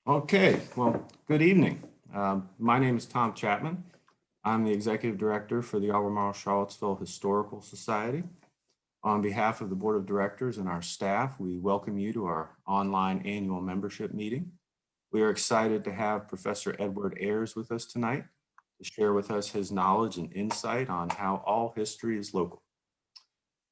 Okay, well, good evening. My name is Tom Chapman. I'm the Executive Director for the Albemarle-Charlottesville Historical Society. On behalf of the Board of Directors and our staff, we welcome you to our online annual membership meeting. We are excited to have Professor Edward Ayers with us tonight to share with us his knowledge and insight on how all history is local.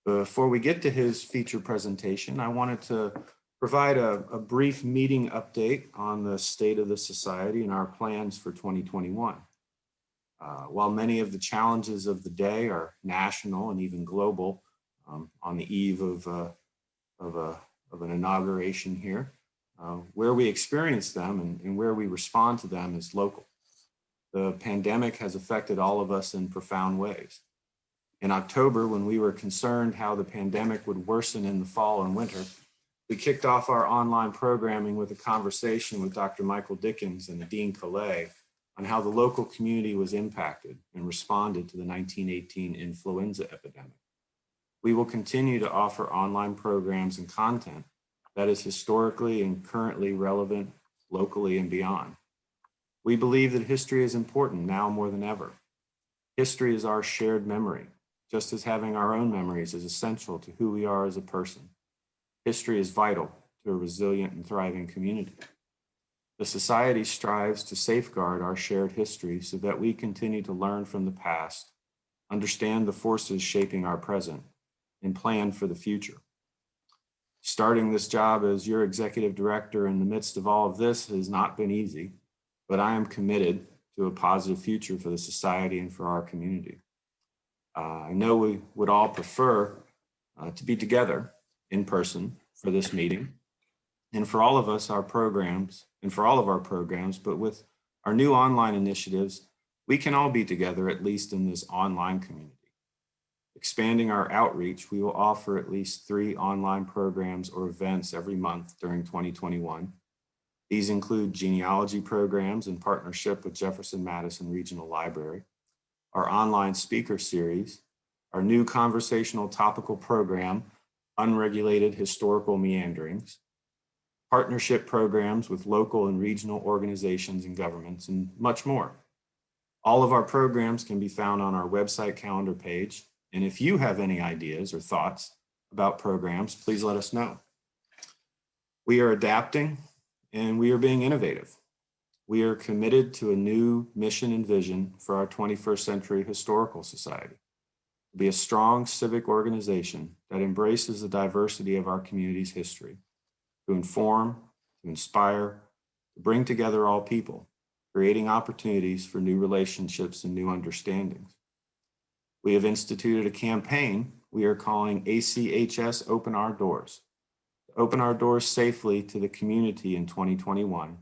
Before we get to his feature presentation, I wanted to provide a brief meeting update on the state of the Society and our plans for 2021. While many of the challenges of the day are national and even global, on the eve of an inauguration here, where we experience them and where we respond to them is local. The pandemic has affected all of us in profound ways. In October, when we were concerned how the pandemic would worsen in the fall and winter, we kicked off our online programming with a conversation with Dr. Michael Dickens and Dean Calais on how the local community was impacted and responded to the 1918 influenza epidemic. We will continue to offer online programs and content that is historically and currently relevant locally and beyond. We believe that history is important now more than ever. History is our shared memory, just as having our own memories is essential to who we are as a person. History is vital to a resilient and thriving community. The Society strives to safeguard our shared history so that we continue to learn from the past, understand the forces shaping our present, and plan for the future. Starting this job as your executive director in the midst of all of this has not been easy, but I am committed to a positive future for the Society and for our community. I know we would all prefer to be together in person for this meeting and for all of us, our programs, but with our new online initiatives, we can all be together at least in this online community. Expanding our outreach, we will offer at least 3 online programs or events every month during 2021. These include genealogy programs in partnership with Jefferson Madison Regional Library, our online speaker series, our new conversational topical program, Unregulated Historical Meanderings, partnership programs with local and regional organizations and governments, and much more. All of our programs can be found on our website calendar page, and if you have any ideas or thoughts about programs, please let us know. We are adapting and we are being innovative. We are committed to a new mission and vision for our 21st Century Historical Society, to be a strong civic organization that embraces the diversity of our community's history, to inform, to inspire, to bring together all people, creating opportunities for new relationships and new understandings. We have instituted a campaign we are calling ACHS Open Our Doors, to open our doors safely to the community in 2021,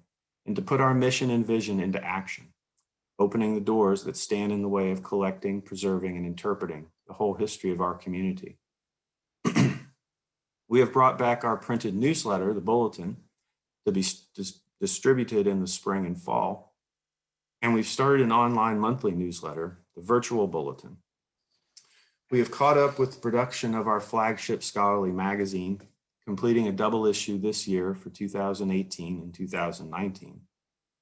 and to put our mission and vision into action, opening the doors that stand in the way of collecting, preserving, and interpreting the whole history of our community. We have brought back our printed newsletter, the Bulletin, to be distributed in the spring and fall, and we've started an online monthly newsletter, the Virtual Bulletin. We have caught up with the production of our flagship scholarly magazine, completing a double issue this year for 2018 and 2019.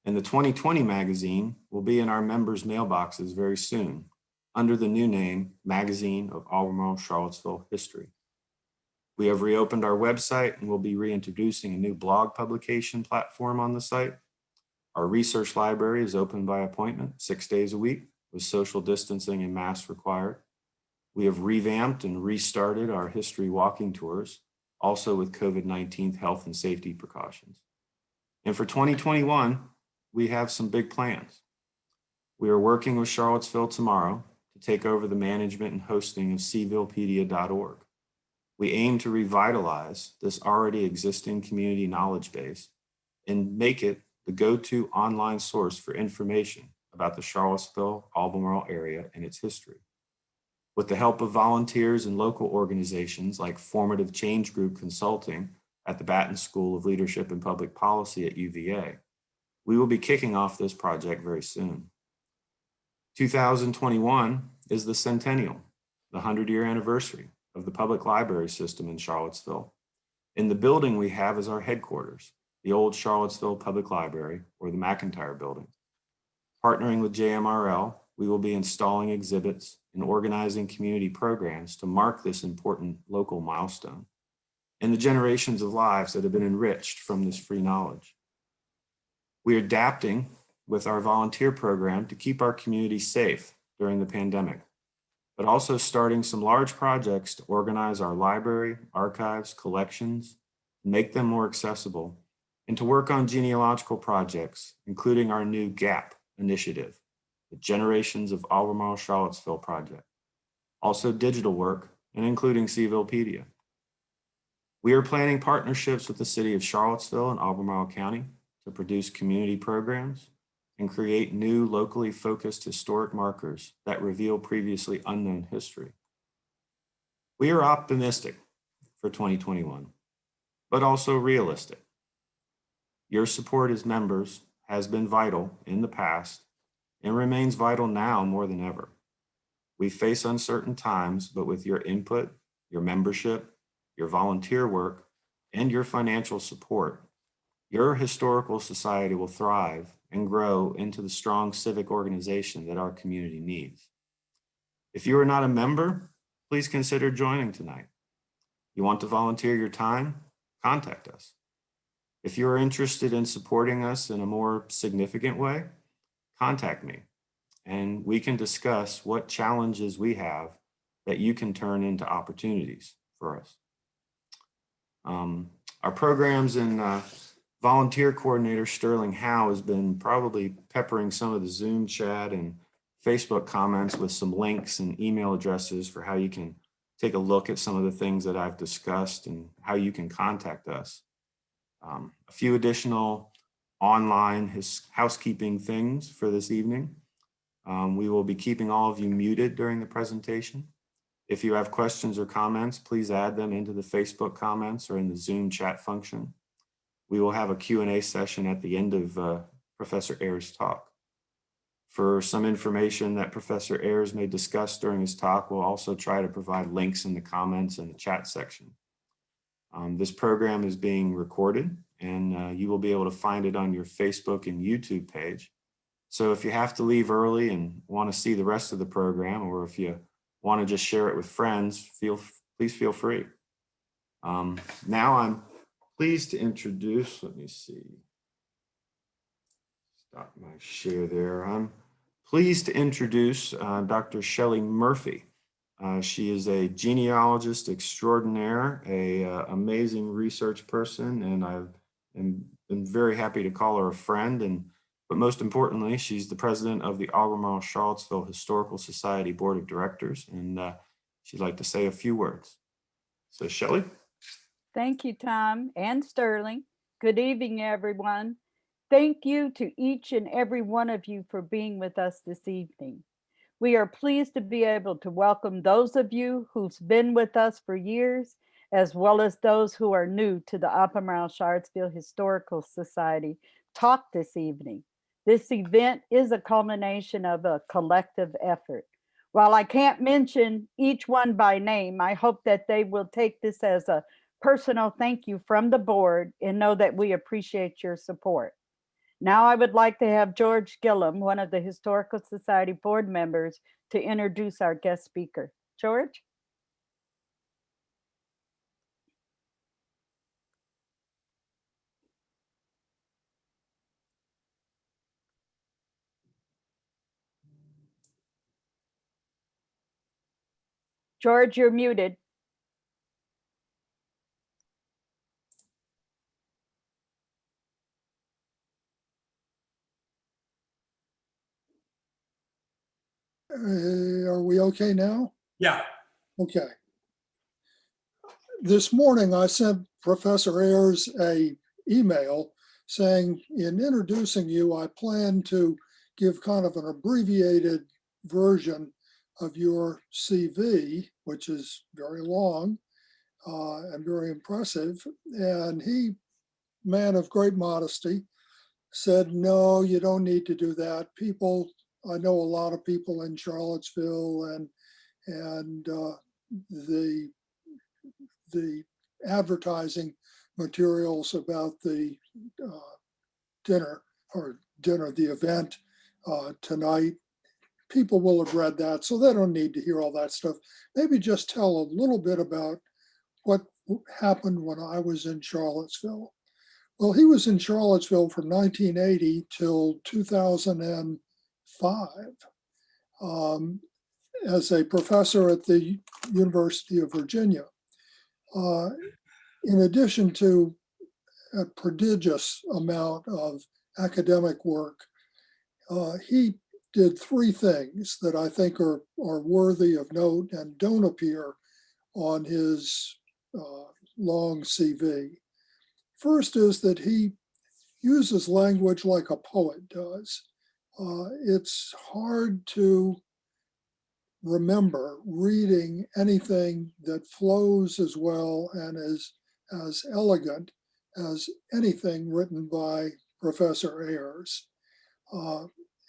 And the 2020 magazine will be in our members' mailboxes very soon, under the new name, Magazine of Albemarle-Charlottesville History. We have reopened our website and will be reintroducing a new blog publication platform on the site. Our research library is open by appointment 6 days a week with social distancing and masks required. We have revamped and restarted our history walking tours, also with COVID-19 health and safety precautions. And for 2021, we have some big plans. We are working with Charlottesville Tomorrow to take over the management and hosting of cvillepedia.org. We aim to revitalize this already existing community knowledge base and make it the go-to online source for information about the Charlottesville-Albemarle area and its history. With the help of volunteers and local organizations like Formative Change Group Consulting at the Batten School of Leadership and Public Policy at UVA, we will be kicking off this project very soon. 2021 is the centennial, the 100-year anniversary of the public library system in Charlottesville. And the building we have as our headquarters, the old Charlottesville Public Library, or the McIntyre Building. Partnering with JMRL, we will be installing exhibits and organizing community programs to mark this important local milestone and the generations of lives that have been enriched from this free knowledge. We are adapting with our volunteer program to keep our community safe during the pandemic, but also starting some large projects to organize our library, archives, collections, make them more accessible, and to work on genealogical projects, including our new GAP initiative, the Generations of Albemarle Charlottesville project, also digital work, and including Sevillepedia. We are planning partnerships with the city of Charlottesville and Albemarle County to produce community programs and create new locally focused historic markers that reveal previously unknown history. We are optimistic for 2021, but also realistic. Your support as members has been vital in the past and remains vital now more than ever. We face uncertain times, but with your input, your membership, your volunteer work, and your financial support, your historical society will thrive and grow into the strong civic organization that our community needs. If you are not a member, please consider joining tonight. You want to volunteer your time? Contact us. If you are interested in supporting us in a more significant way, contact me, and we can discuss what challenges we have that you can turn into opportunities for us. Our programs and volunteer coordinator Sterling Howe has been probably peppering some of the Zoom chat and Facebook comments with some links and email addresses for how you can take a look at some of the things that I've discussed and how you can contact us. A few additional online housekeeping things for this evening. We will be keeping all of you muted during the presentation. If you have questions or comments, please add them into the Facebook comments or in the Zoom chat function. We will have a Q&A session at the end of Professor Ayers' talk. For some information that Professor Ayers may discuss during his talk, we'll also try to provide links in the comments and the chat section. This program is being recorded, and you will be able to find it on your Facebook and YouTube page. So if you have to leave early and want to see the rest of the program, or if you want to just share it with friends, please feel free. Now I'm pleased to introduce, let me see, stop my share there. I'm pleased to introduce Dr. Shelly Murphy. She is a genealogist extraordinaire, an amazing research person, and I've been very happy to call her a friend. But most importantly, she's the president of the Albemarle Charlottesville Historical Society Board of Directors, and she'd like to say a few words. So Shelly? Thank you, Tom and Sterling. Good evening, everyone. Thank you to each and every one of you for being with us this evening. We are pleased to be able to welcome those of you who've been with us for years, as well as those who are new to the Albemarle Charlottesville Historical Society talk this evening. This event is a culmination of a collective effort. While I can't mention each one by name, I hope that they will take this as a personal thank you from the board and know that we appreciate your support. Now I would like to have George Gillum, one of the Historical Society board members, to introduce our guest speaker. George? George, you're muted. Are we okay now? Yeah. Okay. This morning I sent Professor Ayers an email saying, in introducing you, I plan to give kind of an abbreviated version of your CV, which is very long and very impressive. And he, man of great modesty, said, no, you don't need to do that. People, I know a lot of people in Charlottesville, and the advertising materials about the the event tonight. People will have read that, so they don't need to hear all that stuff. Maybe just tell a little bit about what happened when I was in Charlottesville. Well, he was in Charlottesville from 1980 till 2005 as a professor at the University of Virginia. In addition to a prodigious amount of academic work, he did three things that I think are worthy of note and don't appear on his long CV. First is that he uses language like a poet does. It's hard to remember reading anything that flows as well and is as elegant as anything written by Professor Ayers.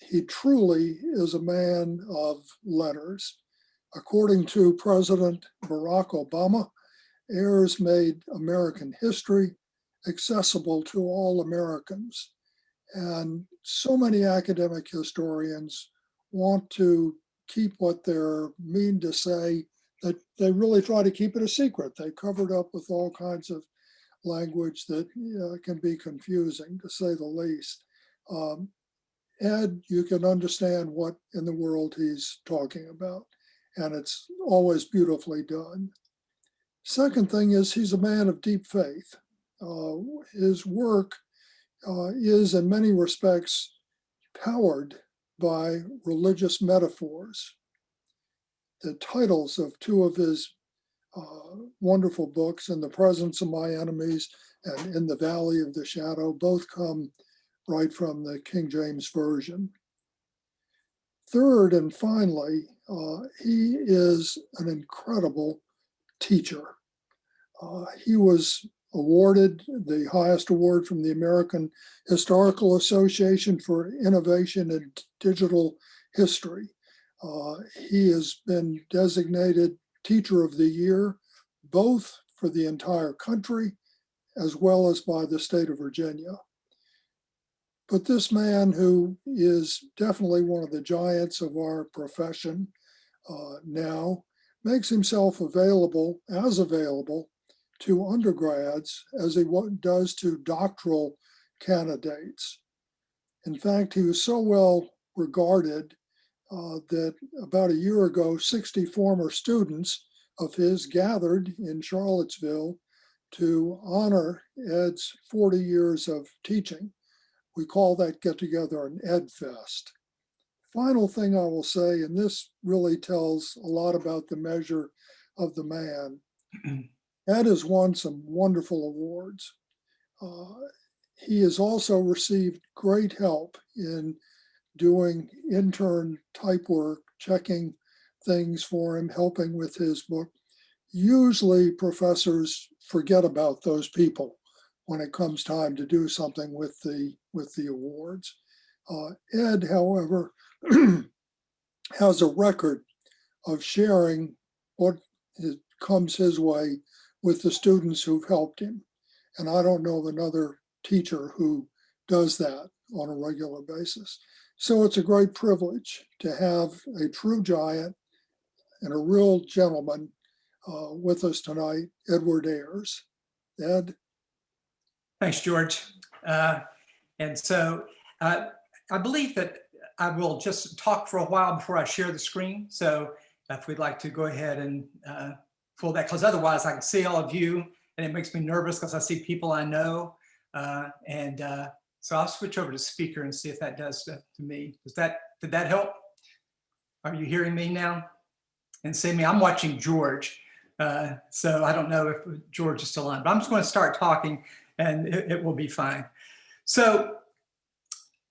He truly is a man of letters. According to President Barack Obama, Ayers made American history accessible to all Americans. And so many academic historians want to keep what they're mean to say, that they really try to keep it a secret. They covered up with all kinds of language that can be confusing, to say the least. Ed, you can understand what in the world he's talking about, and it's always beautifully done. Second thing is he's a man of deep faith. His work is in many respects powered by religious metaphors. The titles of two of his wonderful books, In the Presence of My Enemies and In the Valley of the Shadow, both come right from the King James Version. Third and finally, he is an incredible teacher. He was awarded the highest award from the American Historical Association for Innovation in Digital History. He has been designated Teacher of the Year, both for the entire country as well as by the state of Virginia. But this man, who is definitely one of the giants of our profession now, makes himself available to undergrads as he does to doctoral candidates. In fact, he was so well regarded that about a year ago, 60 former students of his gathered in Charlottesville to honor Ed's 40 years of teaching. We call that get-together an Ed Fest. Final thing I will say, and this really tells a lot about the measure of the man, Ed has won some wonderful awards. He has also received great help in doing intern type work, checking things for him, helping with his book. Usually professors forget about those people when it comes time to do something with the awards. Ed, however, has a record of sharing what comes his way with the students who've helped him. And I don't know of another teacher who does that on a regular basis. So it's a great privilege to have a true giant and a real gentleman with us tonight, Edward Ayers. Ed? Thanks, George. And so I believe that I will just talk for a while before I share the screen. So if we'd like to go ahead and pull that, because otherwise I can see all of you and it makes me nervous because I see people I know. So I'll switch over to speaker and see if that does to me. Did that help? Are you hearing me now? And see me, I'm watching George. So I don't know if George is still on, but I'm just going to start talking and it will be fine. So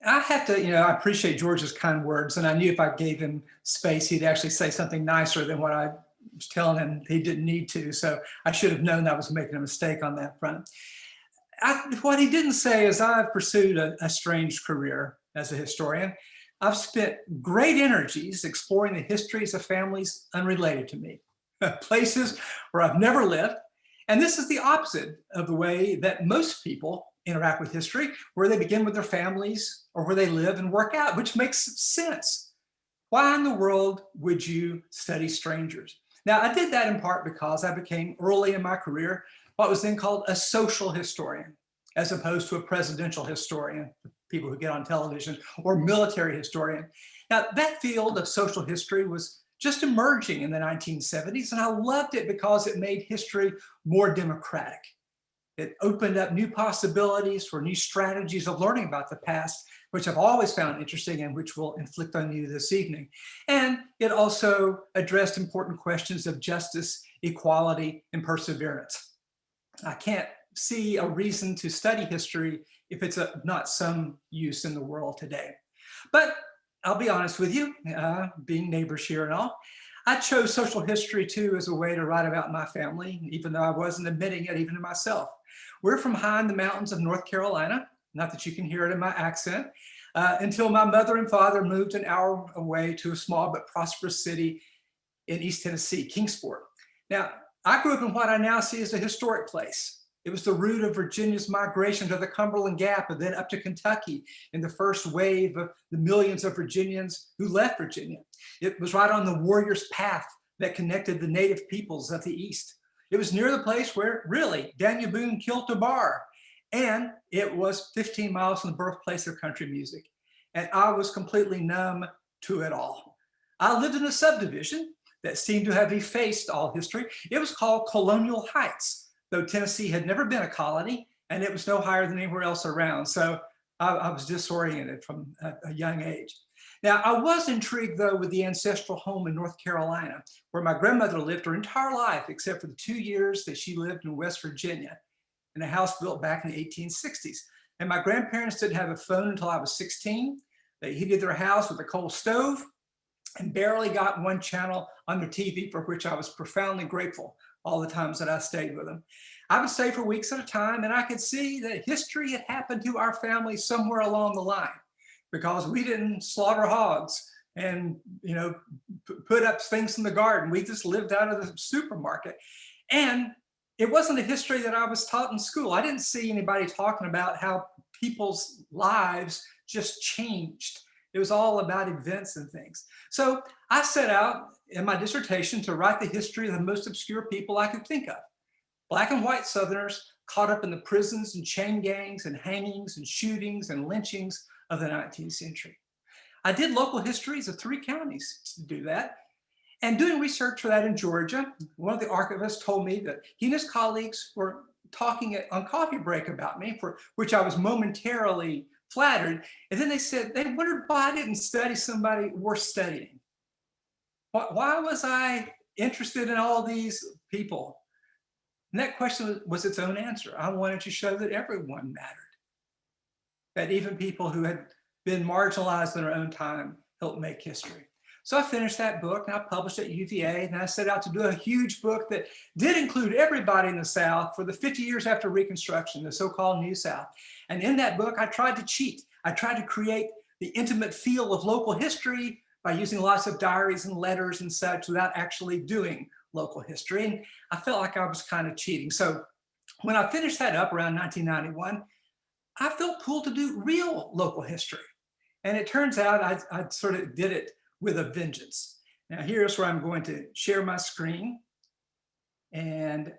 I have to, I appreciate George's kind words, and I knew if I gave him space, he'd actually say something nicer than what I was telling him he didn't need to. So I should have known I was making a mistake on that front. What he didn't say is I've pursued a strange career as a historian. I've spent great energies exploring the histories of families unrelated to me, places where I've never lived, And this is the opposite of the way that most people interact with history, where they begin with their families or where they live and work out, which makes sense. Why in the world would you study strangers? Now, I did that in part because I became early in my career what was then called a social historian, as opposed to a presidential historian, people who get on television, or military historian. Now, that field of social history was just emerging in the 1970s, and I loved it because it made history more democratic. It opened up new possibilities for new strategies of learning about the past, which I've always found interesting and which we'll inflict on you this evening. And it also addressed important questions of justice, equality, and perseverance. I can't see a reason to study history if it's not some use in the world today. But I'll be honest with you, being neighbors here and all, I chose social history too as a way to write about my family, even though I wasn't admitting it even to myself. We're from high in the mountains of North Carolina, not that you can hear it in my accent, until my mother and father moved an hour away to a small but prosperous city in East Tennessee, Kingsport. Now, I grew up in what I now see as a historic place. It was the root of Virginia's migration to the Cumberland Gap and then up to Kentucky in the first wave of the millions of Virginians who left Virginia. It was right on the warrior's path that connected the native peoples of the East. It was near the place where really Daniel Boone killed Tabar. And it was 15 miles from the birthplace of country music. And I was completely numb to it all. I lived in a subdivision that seemed to have effaced all history. It was called Colonial Heights, though Tennessee had never been a colony and it was no higher than anywhere else around. So I was disoriented from a young age. Now, I was intrigued though with the ancestral home in North Carolina, where my grandmother lived her entire life, except for the 2 years that she lived in West Virginia, in a house built back in the 1860s. And my grandparents didn't have a phone until I was 16. They heated their house with a coal stove and barely got one channel on their TV, for which I was profoundly grateful all the times that I stayed with them. I would stay for weeks at a time, and I could see that history had happened to our family somewhere along the line, because we didn't slaughter hogs and put up things in the garden. We just lived out of the supermarket. And it wasn't a history that I was taught in school. I didn't see anybody talking about how people's lives just changed. It was all about events and things. So I set out in my dissertation to write the history of the most obscure people I could think of. Black and white Southerners caught up in the prisons and chain gangs and hangings and shootings and lynchings of the 19th century. I did local histories of 3 counties to do that. And doing research for that in Georgia, one of the archivists told me that he and his colleagues were talking on coffee break about me, for which I was momentarily flattered. And then they said they wondered why I didn't study somebody worth studying. Why was I interested in all these people? And that question was its own answer. I wanted to show that everyone mattered, that even people who had been marginalized in their own time helped make history. So I finished that book and I published it at UVA, and I set out to do a huge book that did include everybody in the South for the 50 years after Reconstruction, the so-called New South. And in that book, I tried to cheat. I tried to create the intimate feel of local history by using lots of diaries and letters and such without actually doing local history. And I felt like I was kind of cheating. So when I finished that up around 1991, I felt pulled to do real local history. And it turns out I sort of did it with a vengeance. Now here's where I'm going to share my screen. And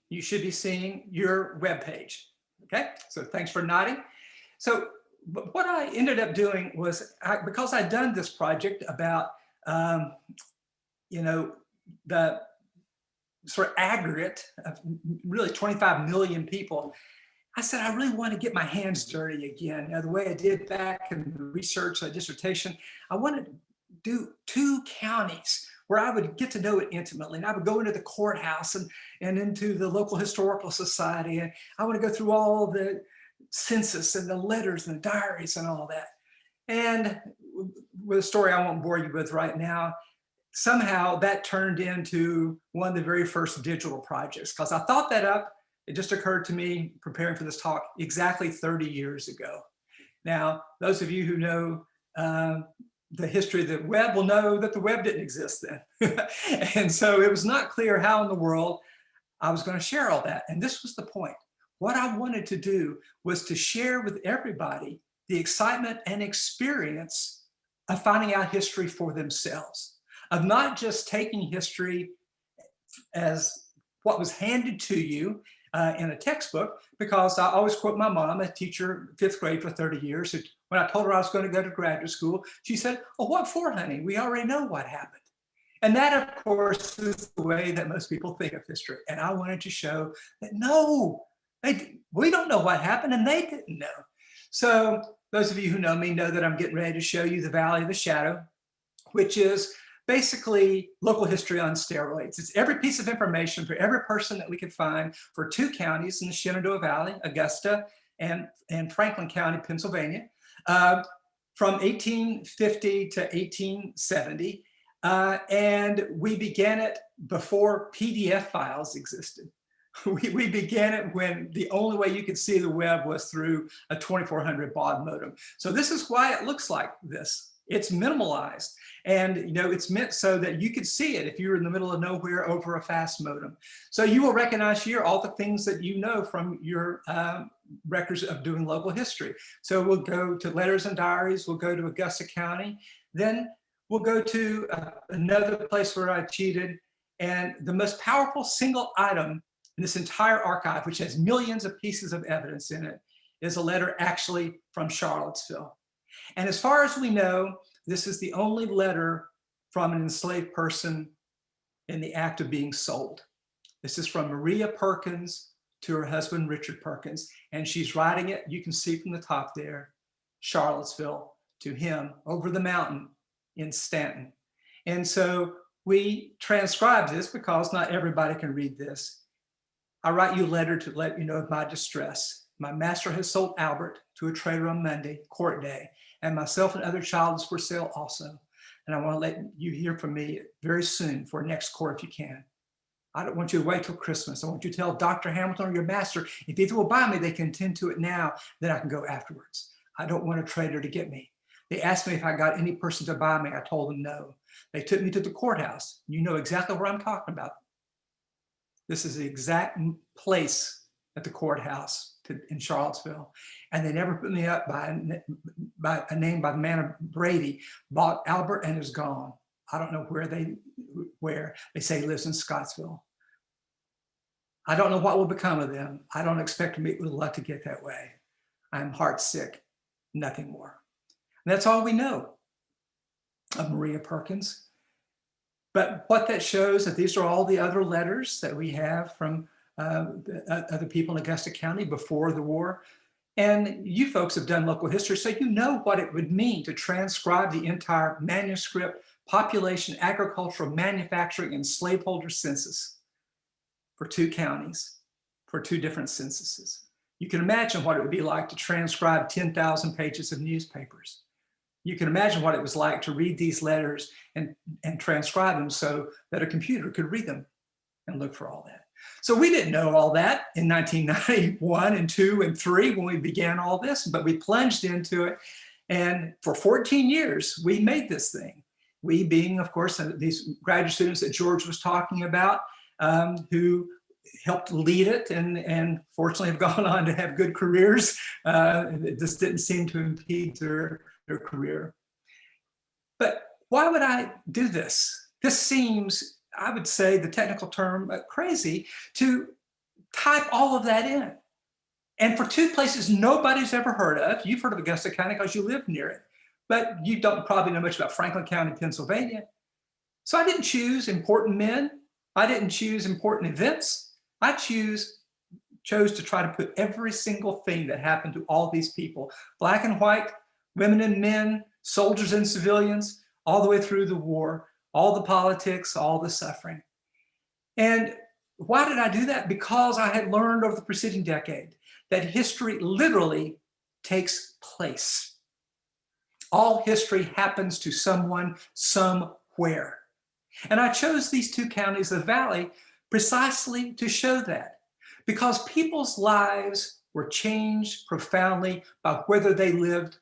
you should be seeing your webpage. Okay, so thanks for nodding. So what I ended up doing was, because I'd done this project about, the sort of aggregate of really 25 million people, I said, I really want to get my hands dirty again. The way I did back in the research, dissertation, I wanted to do 2 counties where I would get to know it intimately. And I would go into the courthouse and into the local historical society. And I want to go through all the census and the letters and the diaries and all that. And with a story I won't bore you with right now, somehow that turned into one of the very first digital projects, because I thought that up. It just occurred to me preparing for this talk exactly 30 years ago. Now, those of you who know the history of the web will know that the web didn't exist then. And so it was not clear how in the world I was going to share all that. And this was the point. What I wanted to do was to share with everybody the excitement and experience of finding out history for themselves, of not just taking history as what was handed to you in a textbook, because I always quote my mom, a teacher, 5th grade for 30 years. When I told her I was going to go to graduate school, she said, "Oh, what for, honey? We already know what happened." And that, of course, is the way that most people think of history. And I wanted to show that no, we don't know what happened and they didn't know. So those of you who know me know that I'm getting ready to show you the Valley of the Shadow, which is basically local history on steroids. It's every piece of information for every person that we could find for 2 counties in the Shenandoah Valley, Augusta and Franklin County, Pennsylvania, from 1850 to 1870. And we began it before PDF files existed. We began it when the only way you could see the web was through a 2400 baud modem. So this is why it looks like this. It's minimalized, and it's meant so that you could see it if you were in the middle of nowhere over a fast modem. So you will recognize here all the things that you know from your records of doing local history. So we'll go to letters and diaries, we'll go to Augusta County, then we'll go to another place where I cheated, and the most powerful single item in this entire archive, which has millions of pieces of evidence in it, is a letter actually from Charlottesville. And as far as we know, this is the only letter from an enslaved person in the act of being sold. This is from Maria Perkins to her husband, Richard Perkins. And she's writing it, you can see from the top there, Charlottesville, to him over the mountain in Stanton. And so we transcribe this because not everybody can read this. I write you a letter to let you know of my distress. My master has sold Albert to a trader on Monday, court day, and myself and other child is for sale also. And I want to let you hear from me very soon for next court if you can. I don't want you to wait till Christmas. I want you to tell Dr. Hamilton or your master, if either will buy me, they can attend to it now, then I can go afterwards. I don't want a trader to get me. They asked me if I got any person to buy me. I told them no. They took me to the courthouse. You know exactly what I'm talking about. This is the exact place at the courthouse in Charlottesville. And they never put me up by a name by the man of Brady, bought Albert and is gone. I don't know where they say he lives in Scottsville. I don't know what will become of them. I don't expect to meet with luck to get that way. I'm heart sick, nothing more. And that's all we know of Maria Perkins. But what that shows that these are all the other letters that we have from other people in Augusta County before the war. And you folks have done local history, so you know what it would mean to transcribe the entire manuscript, population, agricultural, manufacturing, and slaveholder census for 2 counties, for 2 different censuses. You can imagine what it would be like to transcribe 10,000 pages of newspapers. You can imagine what it was like to read these letters and transcribe them so that a computer could read them and look for all that. So we didn't know all that in 1991 and 2 and 3 when we began all this, but we plunged into it. And for 14 years, we made this thing. We being, of course, these graduate students that George was talking about, who helped lead it and fortunately have gone on to have good careers. This didn't seem to impede their career. But why would I do this? This seems, I would say the technical term, crazy, to type all of that in. And for 2 places nobody's ever heard of. You've heard of Augusta County because you live near it, but you don't probably know much about Franklin County, Pennsylvania. So I didn't choose important men. I didn't choose important events. I chose to try to put every single thing that happened to all these people, black and white, women and men, soldiers and civilians, all the way through the war, all the politics, all the suffering. And why did I do that? Because I had learned over the preceding decade that history literally takes place. All history happens to someone, somewhere. And I chose these 2 counties of the Valley precisely to show that, because people's lives were changed profoundly by whether they lived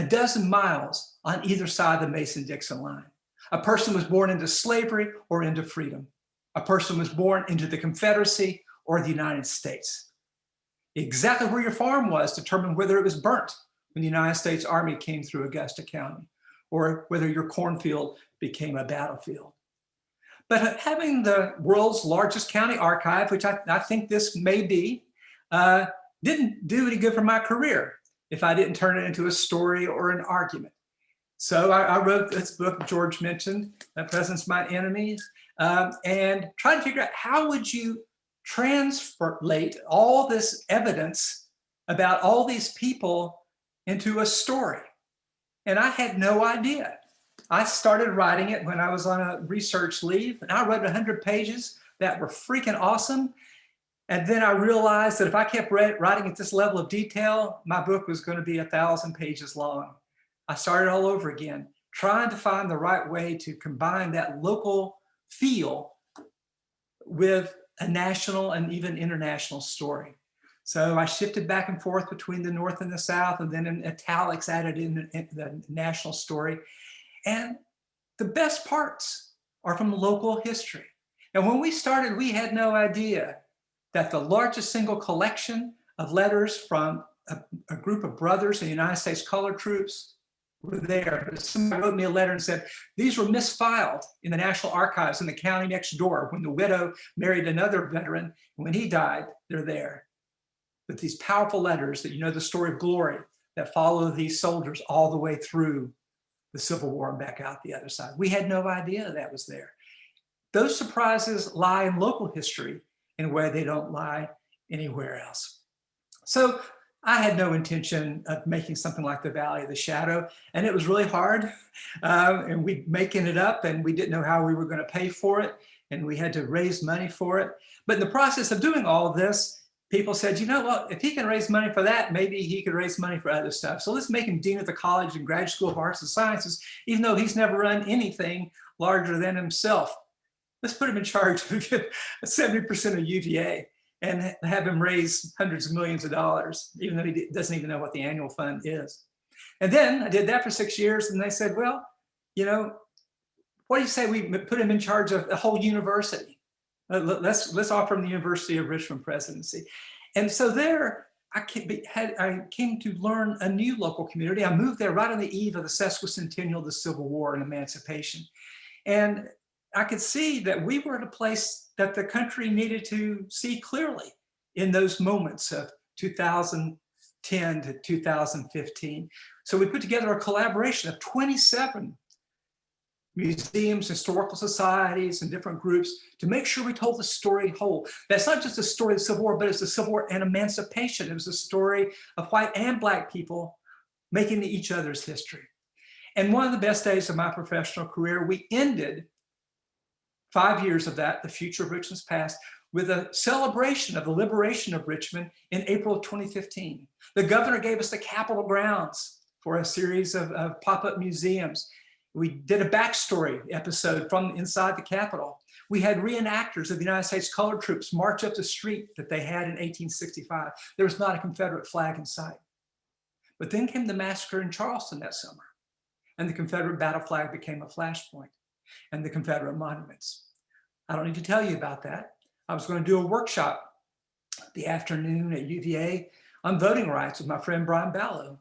a dozen miles on either side of the Mason-Dixon line. A person was born into slavery or into freedom. A person was born into the Confederacy or the United States. Exactly where your farm was determined whether it was burnt when the United States Army came through Augusta County, or whether your cornfield became a battlefield. But having the world's largest county archive, which I think this may be, didn't do any good for my career if I didn't turn it into a story or an argument. So I wrote this book George mentioned, Presidents My Enemies, and tried to figure out how would you translate all this evidence about all these people into a story. And I had no idea. I started writing it when I was on a research leave, and I wrote 100 pages that were freaking awesome. And then I realized that if I kept writing at this level of detail, my book was going to be 1,000 pages long. I started all over again, trying to find the right way to combine that local feel with a national and even international story. So I shifted back and forth between the North and the South, and then in italics added in the national story. And the best parts are from local history. And when we started, we had no idea that the largest single collection of letters from a group of brothers in the United States colored troops were there. But somebody wrote me a letter and said, these were misfiled in the National Archives in the county next door when the widow married another veteran. And when he died, they're there. But these powerful letters that, you know, the story of glory that follow these soldiers all the way through the Civil War and back out the other side. We had no idea that was there. Those surprises lie in local history in a way they don't lie anywhere else. So I had no intention of making something like the Valley of the Shadow, and it was really hard. And we making it up, and we didn't know how we were going to pay for it, and we had to raise money for it. But in the process of doing all of this, people said, you know what, if he can raise money for that, maybe he could raise money for other stuff. So let's make him dean of the college and graduate school of arts and sciences, even though he's never run anything larger than himself. Let's put him in charge of 70% of UVA and have him raise hundreds of millions of dollars, even though he doesn't even know what the annual fund is. And then I did that for 6 years, and they said, well, you know, what do you say we put him in charge of the whole university? Let's offer him the University of Richmond presidency. And so there, I came to learn a new local community. I moved there right on the eve of the sesquicentennial of the Civil War and emancipation. And I could see that we were at a place that the country needed to see clearly in those moments of 2010 to 2015. So we put together a collaboration of 27 museums, historical societies, and different groups to make sure we told the story whole. That's not just a story of the Civil War, but it's the Civil War and emancipation. It was a story of white and Black people making each other's history. And one of the best days of my professional career, we ended 5 years of that, The Future of Richmond's Past, with a celebration of the liberation of Richmond in April of 2015. The governor gave us the Capitol grounds for a series of pop-up museums. We did a backstory episode from inside the Capitol. We had reenactors of the United States colored troops march up the street that they had in 1865. There was not a Confederate flag in sight. But then came the massacre in Charleston that summer, and the Confederate battle flag became a flashpoint, and the Confederate monuments. I don't need to tell you about that. I was going to do a workshop the afternoon at UVA on voting rights with my friend Brian Ballow,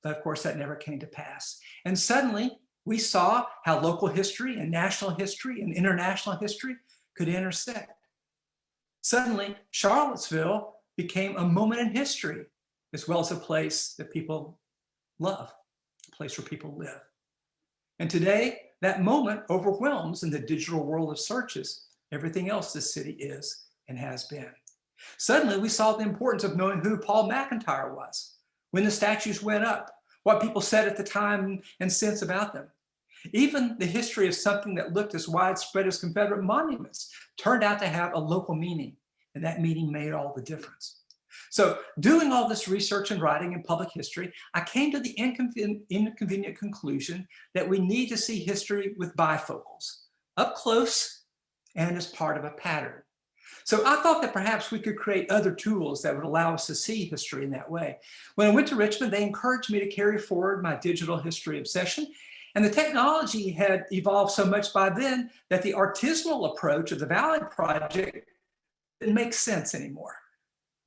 but of course that never came to pass. And suddenly we saw how local history and national history and international history could intersect. Suddenly, Charlottesville became a moment in history, as well as a place that people love, a place where people live. And today, that moment overwhelms in the digital world of searches everything else this city is and has been. Suddenly, we saw the importance of knowing who Paul McIntyre was, when the statues went up, what people said at the time and since about them. Even the history of something that looked as widespread as Confederate monuments turned out to have a local meaning, and that meaning made all the difference. So doing all this research and writing in public history, I came to the inconvenient conclusion that we need to see history with bifocals, up close and as part of a pattern. So I thought that perhaps we could create other tools that would allow us to see history in that way. When I went to Richmond, they encouraged me to carry forward my digital history obsession. And the technology had evolved so much by then that the artisanal approach of the Valley Project didn't make sense anymore.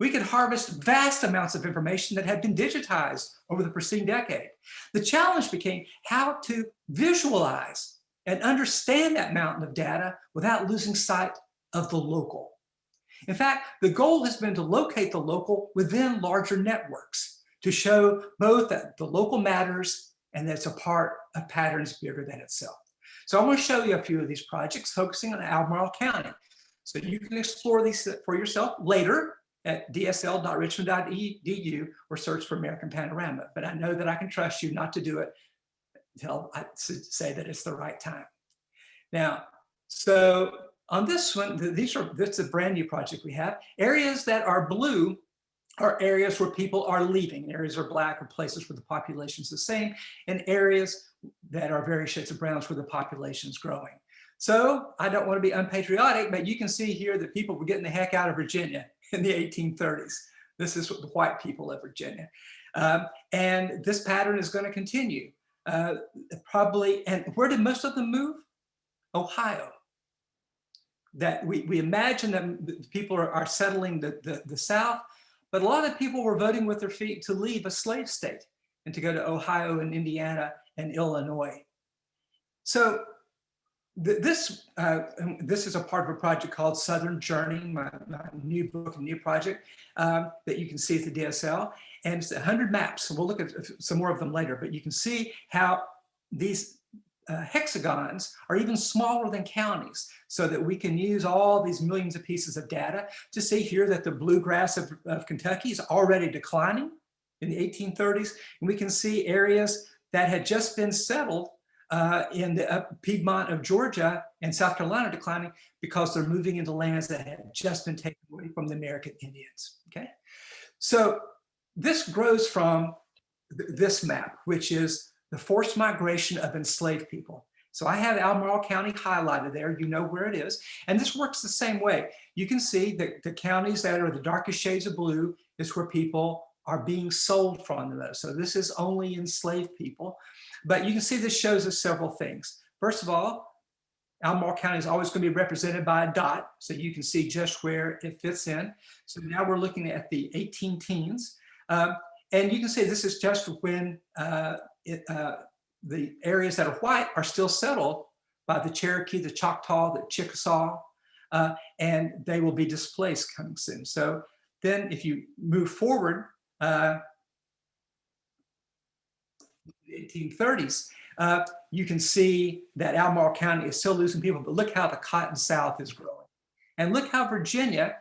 We could harvest vast amounts of information that had been digitized over the preceding decade. The challenge became how to visualize and understand that mountain of data without losing sight of the local. In fact, the goal has been to locate the local within larger networks to show both that the local matters and that it's a part of patterns bigger than itself. So I want to show you a few of these projects focusing on Albemarle County. So you can explore these for yourself later at dsl.richmond.edu or search for American Panorama. But I know that I can trust you not to do it until I say that it's the right time. Now, so on this one, this is a brand new project we have. Areas that are blue are areas where people are leaving. Areas are black are places where the population is the same, and areas that are various shades of browns where the population is growing. So I don't want to be unpatriotic, but you can see here that people were getting the heck out of Virginia in the 1830s. This is what the white people of Virginia. And this pattern is going to continue. Probably, and where did most of them move? Ohio. That we imagine that people are settling the South, but a lot of people were voting with their feet to leave a slave state and to go to Ohio and Indiana and Illinois. So this is a part of a project called Southern Journey, my new book and new project that you can see at the DSL. And it's 100 maps. We'll look at some more of them later, but you can see how these hexagons are even smaller than counties, so that we can use all these millions of pieces of data to see here that the bluegrass of Kentucky is already declining in the 1830s. And we can see areas that had just been settled in the Piedmont of Georgia and South Carolina declining because they're moving into lands that had just been taken away from the American Indians, okay? So this grows from this map, which is the forced migration of enslaved people. So I have Albemarle County highlighted there, you know where it is. And this works the same way. You can see that the counties that are the darkest shades of blue is where people are being sold from the most. So this is only enslaved people. But you can see this shows us several things. First of all, Albemarle County is always going to be represented by a dot, so you can see just where it fits in. So now we're looking at the 18 teens. And you can see this is just when the areas that are white are still settled by the Cherokee, the Choctaw, the Chickasaw, and they will be displaced coming soon. So then if you move forward, 1830s, you can see that Albemarle County is still losing people, but look how the Cotton South is growing. And look how Virginia,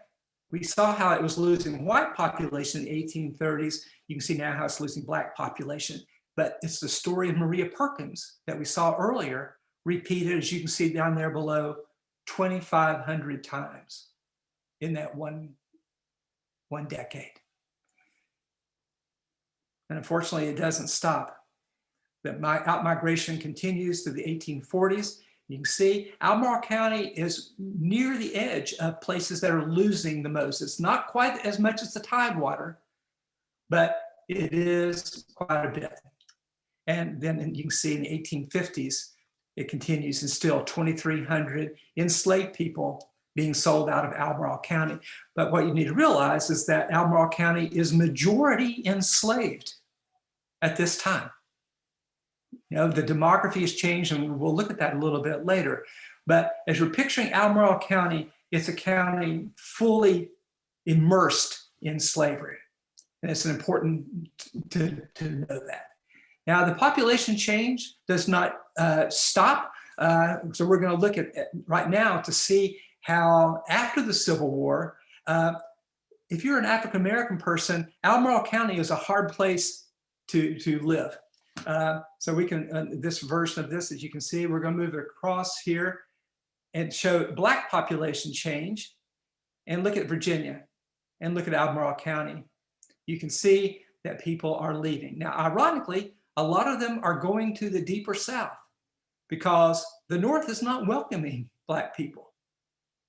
we saw how it was losing white population in the 1830s. You can see now how it's losing black population. But it's the story of Maria Perkins that we saw earlier, repeated, as you can see down there below, 2,500 times in that one decade. And unfortunately, it doesn't stop. That out-migration continues to the 1840s. You can see Albemarle County is near the edge of places that are losing the most. It's not quite as much as the Tidewater, but it is quite a bit. And then you can see in the 1850s, it continues, and still 2,300 enslaved people being sold out of Albemarle County. But what you need to realize is that Albemarle County is majority enslaved at this time. You know, the demography has changed, and we'll look at that a little bit later. But as you're picturing Albemarle County, it's a county fully immersed in slavery. And it's important to know that. Now, the population change does not stop. So we're going to look at right now to see how after the Civil War, if you're an African-American person, Albemarle County is a hard place to live. So we can, this version of this, as you can see, we're going to move across here and show black population change, and look at Virginia and look at Albemarle County. You can see that people are leaving. Now, ironically, a lot of them are going to the deeper South because the North is not welcoming black people.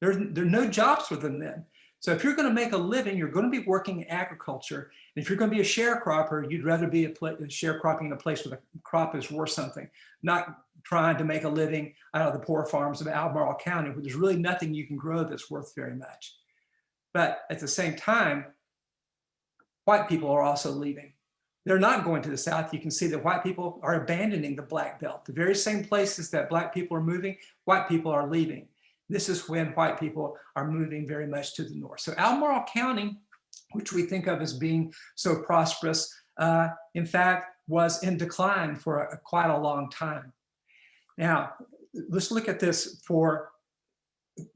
There are no jobs for them then. So if you're going to make a living, you're going to be working in agriculture. And if you're going to be a sharecropper, you'd rather be sharecropping in a place where the crop is worth something, not trying to make a living out of the poor farms of Albemarle County, where there's really nothing you can grow that's worth very much. But at the same time, white people are also leaving. They're not going to the South. You can see that white people are abandoning the Black Belt. The very same places that Black people are moving, white people are leaving. This is when white people are moving very much to the north. So Albemarle County, which we think of as being so prosperous, in fact, was in decline for quite a long time. Now, let's look at this for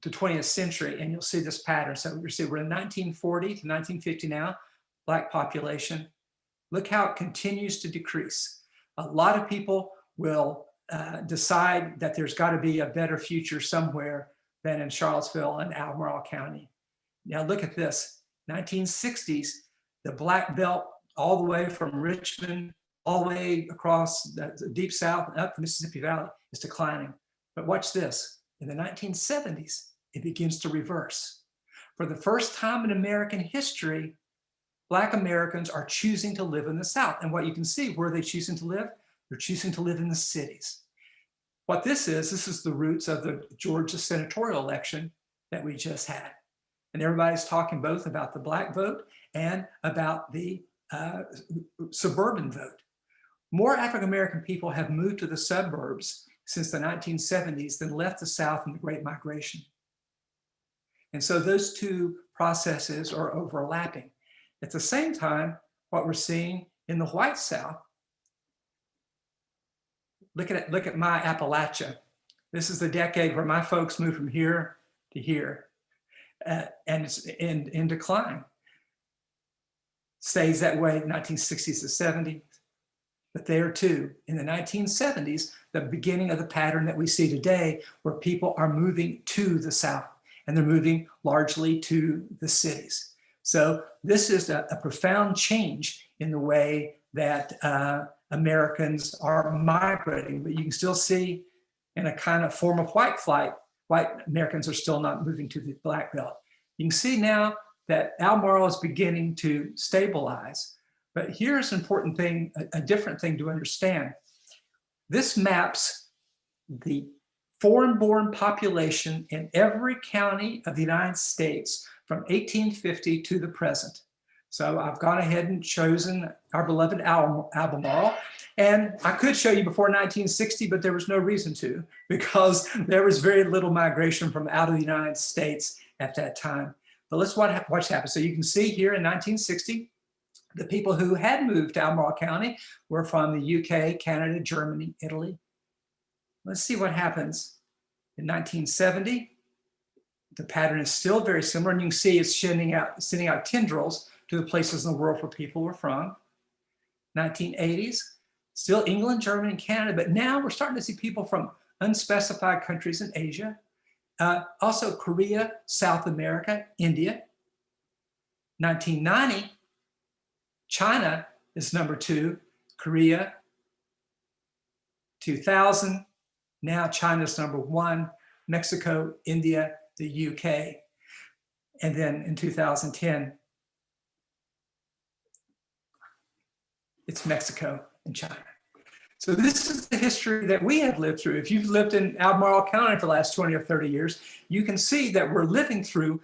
the 20th century, and you'll see this pattern. So you see we're in 1940 to 1950 now, Black population. Look how it continues to decrease. A lot of people will decide that there's got to be a better future somewhere than in Charlottesville and Albemarle County. Now look at this, 1960s, the Black Belt all the way from Richmond, all the way across the deep South and up the Mississippi Valley is declining. But watch this, in the 1970s, it begins to reverse. For the first time in American history, Black Americans are choosing to live in the South. And what you can see, where are they choosing to live? They're choosing to live in the cities. What this is the roots of the Georgia senatorial election that we just had. And everybody's talking both about the Black vote and about the suburban vote. More African-American people have moved to the suburbs since the 1970s than left the South in the Great Migration. And so those two processes are overlapping. At the same time, what we're seeing in the white South, look at my Appalachia. This is the decade where my folks moved from here to here, and it's in decline. Stays that way, 1960s to 70s. But there too, in the 1970s, the beginning of the pattern that we see today, where people are moving to the South, and they're moving largely to the cities. So this is a profound change in the way that Americans are migrating, but you can still see in a kind of form of white flight, white Americans are still not moving to the Black Belt. You can see now that Albemarle is beginning to stabilize, but here's an important thing, a different thing to understand. This maps the foreign-born population in every county of the United States from 1850 to the present. So I've gone ahead and chosen our beloved Albemarle. And I could show you before 1960, but there was no reason to, because there was very little migration from out of the United States at that time. But let's watch what happened. So you can see here in 1960, the people who had moved to Albemarle County were from the UK, Canada, Germany, Italy. Let's see what happens in 1970. The pattern is still very similar, and you can see it's sending out tendrils to the places in the world where people were from. 1980s, still England, Germany, and Canada, but now we're starting to see people from unspecified countries in Asia, also Korea, South America, India. 1990, China is number 2, Korea. 2000, now China's number 1, Mexico, India, the UK. And then in 2010, it's Mexico and China. So this is the history that we have lived through. If you've lived in Albemarle County for the last 20 or 30 years, you can see that we're living through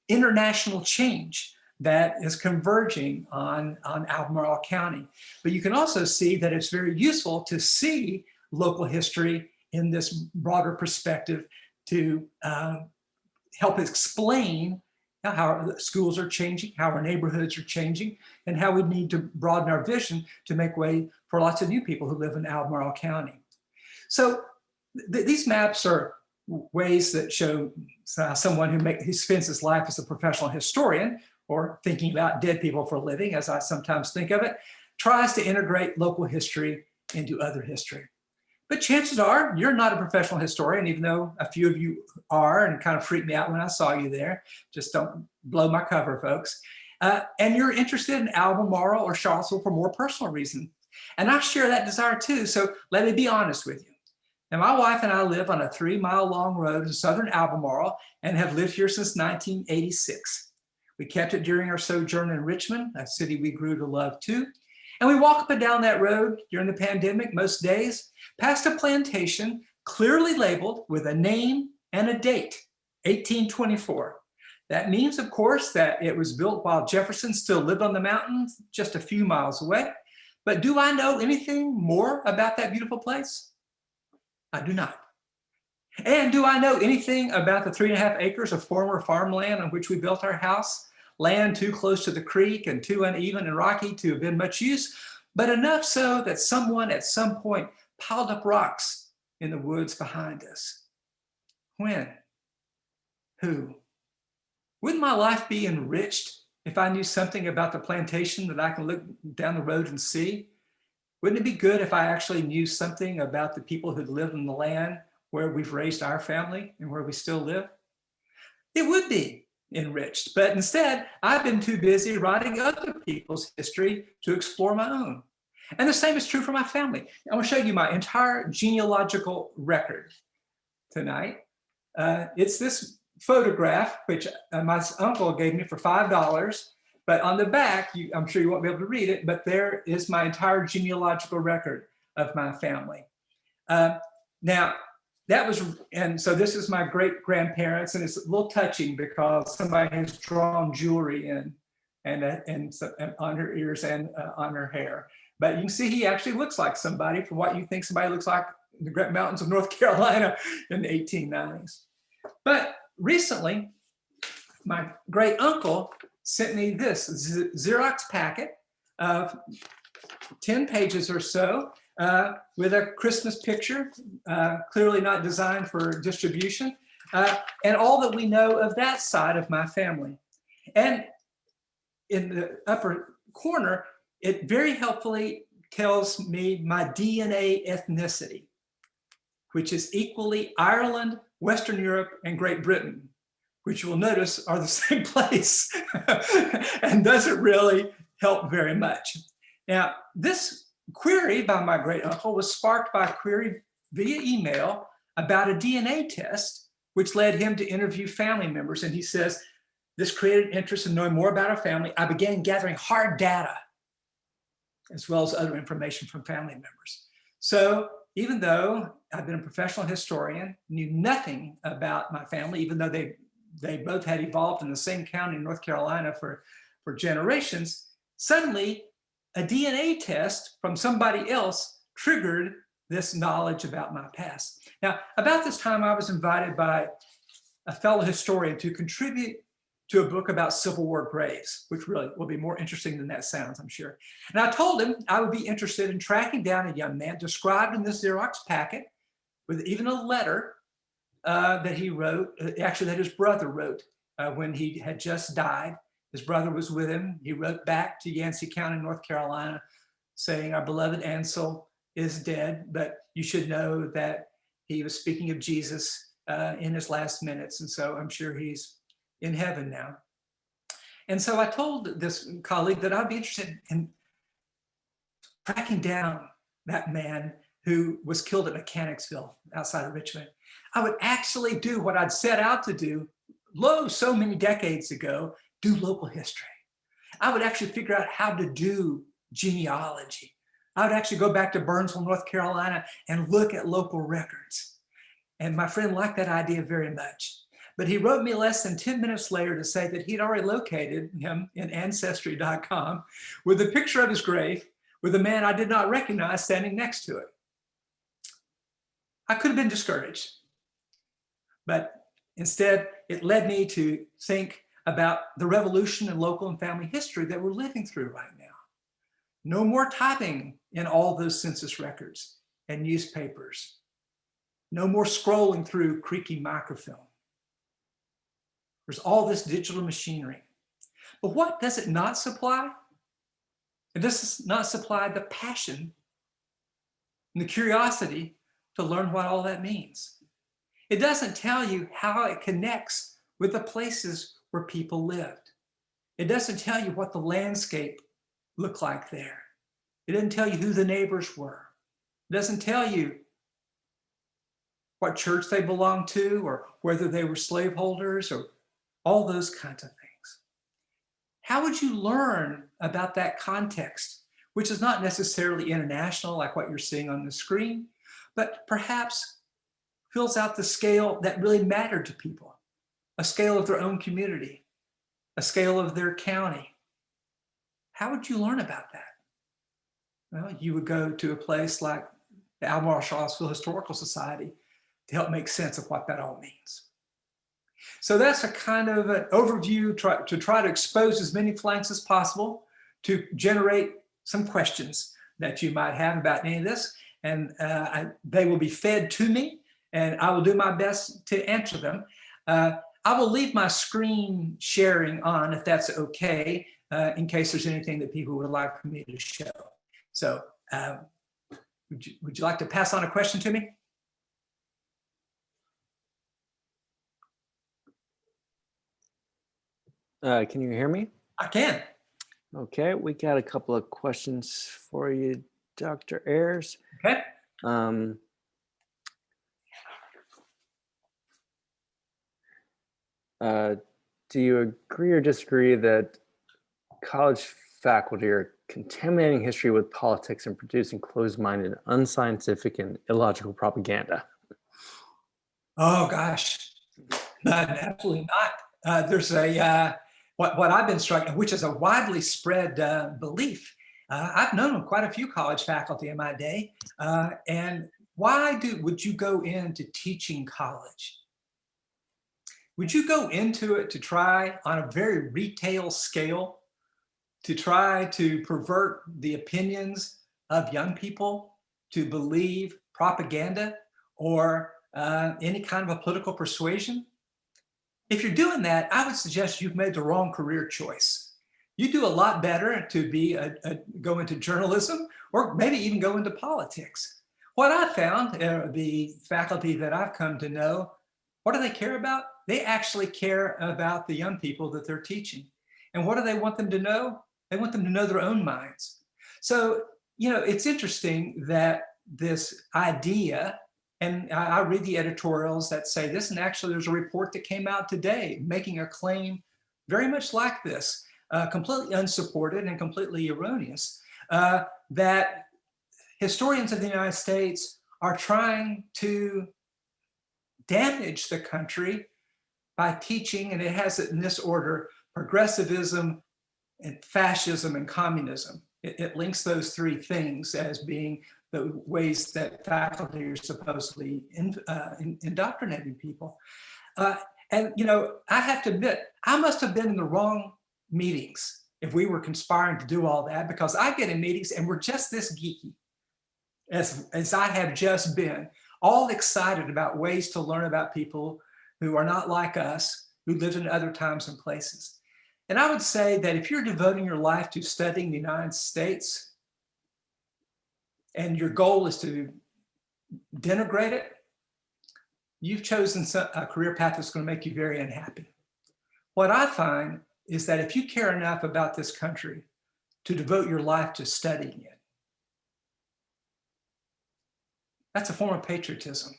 international change that is converging on Albemarle County. But you can also see that it's very useful to see local history in this broader perspective to help explain how our schools are changing, how our neighborhoods are changing, and how we need to broaden our vision to make way for lots of new people who live in Albemarle County. So these maps are ways that show someone who spends his life as a professional historian, or thinking about dead people for a living, as I sometimes think of it, tries to integrate local history into other history. But chances are you're not a professional historian, even though a few of you are, and kind of freaked me out when I saw you there. Just don't blow my cover, folks. And you're interested in Albemarle or Charlottesville for more personal reasons. And I share that desire too, so let me be honest with you. And my wife and I live on a 3-mile long road in southern Albemarle and have lived here since 1986. We kept it during our sojourn in Richmond, a city we grew to love too. And we walk up and down that road during the pandemic most days, past a plantation clearly labeled with a name and a date, 1824. That means, of course, that it was built while Jefferson still lived on the mountains just a few miles away. But do I know anything more about that beautiful place? I do not. And do I know anything about the 3.5 acres of former farmland on which we built our house? Land too close to the creek and too uneven and rocky to have been much use, but enough so that someone at some point piled up rocks in the woods behind us. When? Who? Wouldn't my life be enriched if I knew something about the plantation that I can look down the road and see? Wouldn't it be good if I actually knew something about the people who live in the land where we've raised our family and where we still live? It would be enriched, but instead I've been too busy writing other people's history to explore my own. And the same is true for my family. I want to show you my entire genealogical record tonight. It's this photograph, which my uncle gave me for $5. But on the back, I'm sure you won't be able to read it, but there is my entire genealogical record of my family. Now, that was, and so this is my great grandparents, and it's a little touching because somebody has drawn jewelry in and on her ears and on her hair. But you can see he actually looks like somebody from what you think somebody looks like in the Great Mountains of North Carolina in the 1890s. But recently, my great uncle sent me this Xerox packet of 10 pages or so with a Christmas picture, clearly not designed for distribution, and all that we know of that side of my family. And in the upper corner, it very helpfully tells me my DNA ethnicity, which is equally Ireland, Western Europe, and Great Britain, which you will notice are the same place and doesn't really help very much. Now, this query by my great uncle was sparked by a query via email about a DNA test, which led him to interview family members. And he says, this created interest in knowing more about our family. I began gathering hard data, as well as other information from family members. So even though I've been a professional historian, knew nothing about my family, even though they both had evolved in the same county in North Carolina for generations, suddenly a DNA test from somebody else triggered this knowledge about my past. Now, about this time, I was invited by a fellow historian to contribute to a book about Civil War graves, which really will be more interesting than that sounds, I'm sure. And I told him I would be interested in tracking down a young man described in this Xerox packet with even a letter that he wrote, actually that his brother wrote when he had just died. His brother was with him. He wrote back to Yancey County, North Carolina, saying, our beloved Ansel is dead, but you should know that he was speaking of Jesus in his last minutes. And so I'm sure he's in heaven now. And so I told this colleague that I'd be interested in tracking down that man who was killed at Mechanicsville outside of Richmond. I would actually do what I'd set out to do so many decades ago, do local history. I would actually figure out how to do genealogy. I would actually go back to Burnsville, North Carolina and look at local records. And my friend liked that idea very much. But he wrote me less than 10 minutes later to say that he'd already located him in Ancestry.com with a picture of his grave with a man I did not recognize standing next to it. I could have been discouraged, but instead it led me to think about the revolution in local and family history that we're living through right now. No more typing in all those census records and newspapers. No more scrolling through creaky microfilm. There's all this digital machinery. But what does it not supply? It does not supply the passion and the curiosity to learn what all that means. It doesn't tell you how it connects with the places where people lived. It doesn't tell you what the landscape looked like there. It doesn't tell you who the neighbors were. It doesn't tell you what church they belonged to, or whether they were slaveholders, or all those kinds of things. How would you learn about that context, which is not necessarily international like what you're seeing on the screen, but perhaps fills out the scale that really mattered to people, a scale of their own community, a scale of their county? How would you learn about that? Well, you would go to a place like the Albemarle Charlottesville Historical Society to help make sense of what that all means. So that's a kind of an overview to try to expose as many flanks as possible to generate some questions that you might have about any of this. And they will be fed to me, and I will do my best to answer them. I will leave my screen sharing on if that's okay, in case there's anything that people would like for me to show. So would you like to pass on a question to me? Can you hear me? I can. Okay, we got a couple of questions for you, Dr. Ayers. Okay. Do you agree or disagree that college faculty are contaminating history with politics and producing closed-minded, unscientific, and illogical propaganda? Oh gosh, absolutely not. There's a what I've been struck, which is a widely spread belief. I've known quite a few college faculty in my day, and why would you go into teaching college? Would you go into it to try on a very retail scale to try to pervert the opinions of young people to believe propaganda or any kind of a political persuasion? If you're doing that, I would suggest you've made the wrong career choice. You do a lot better to go into journalism, or maybe even go into politics. What I found, the faculty that I've come to know, what do they care about? They actually care about the young people that they're teaching. And what do they want them to know? They want them to know their own minds. So, it's interesting that this idea, and I read the editorials that say this, and actually there's a report that came out today making a claim very much like this, completely unsupported and completely erroneous, that historians of the United States are trying to damage the country by teaching, and it has it in this order, progressivism and fascism and communism. It links those three things as being the ways that faculty are supposedly indoctrinating people. And I have to admit, I must have been in the wrong meetings if we were conspiring to do all that, because I get in meetings and we're just this geeky as I have just been, all excited about ways to learn about people who are not like us, who lived in other times and places. And I would say that if you're devoting your life to studying the United States and your goal is to denigrate it, you've chosen a career path that's going to make you very unhappy. What I find is that if you care enough about this country to devote your life to studying it, that's a form of patriotism.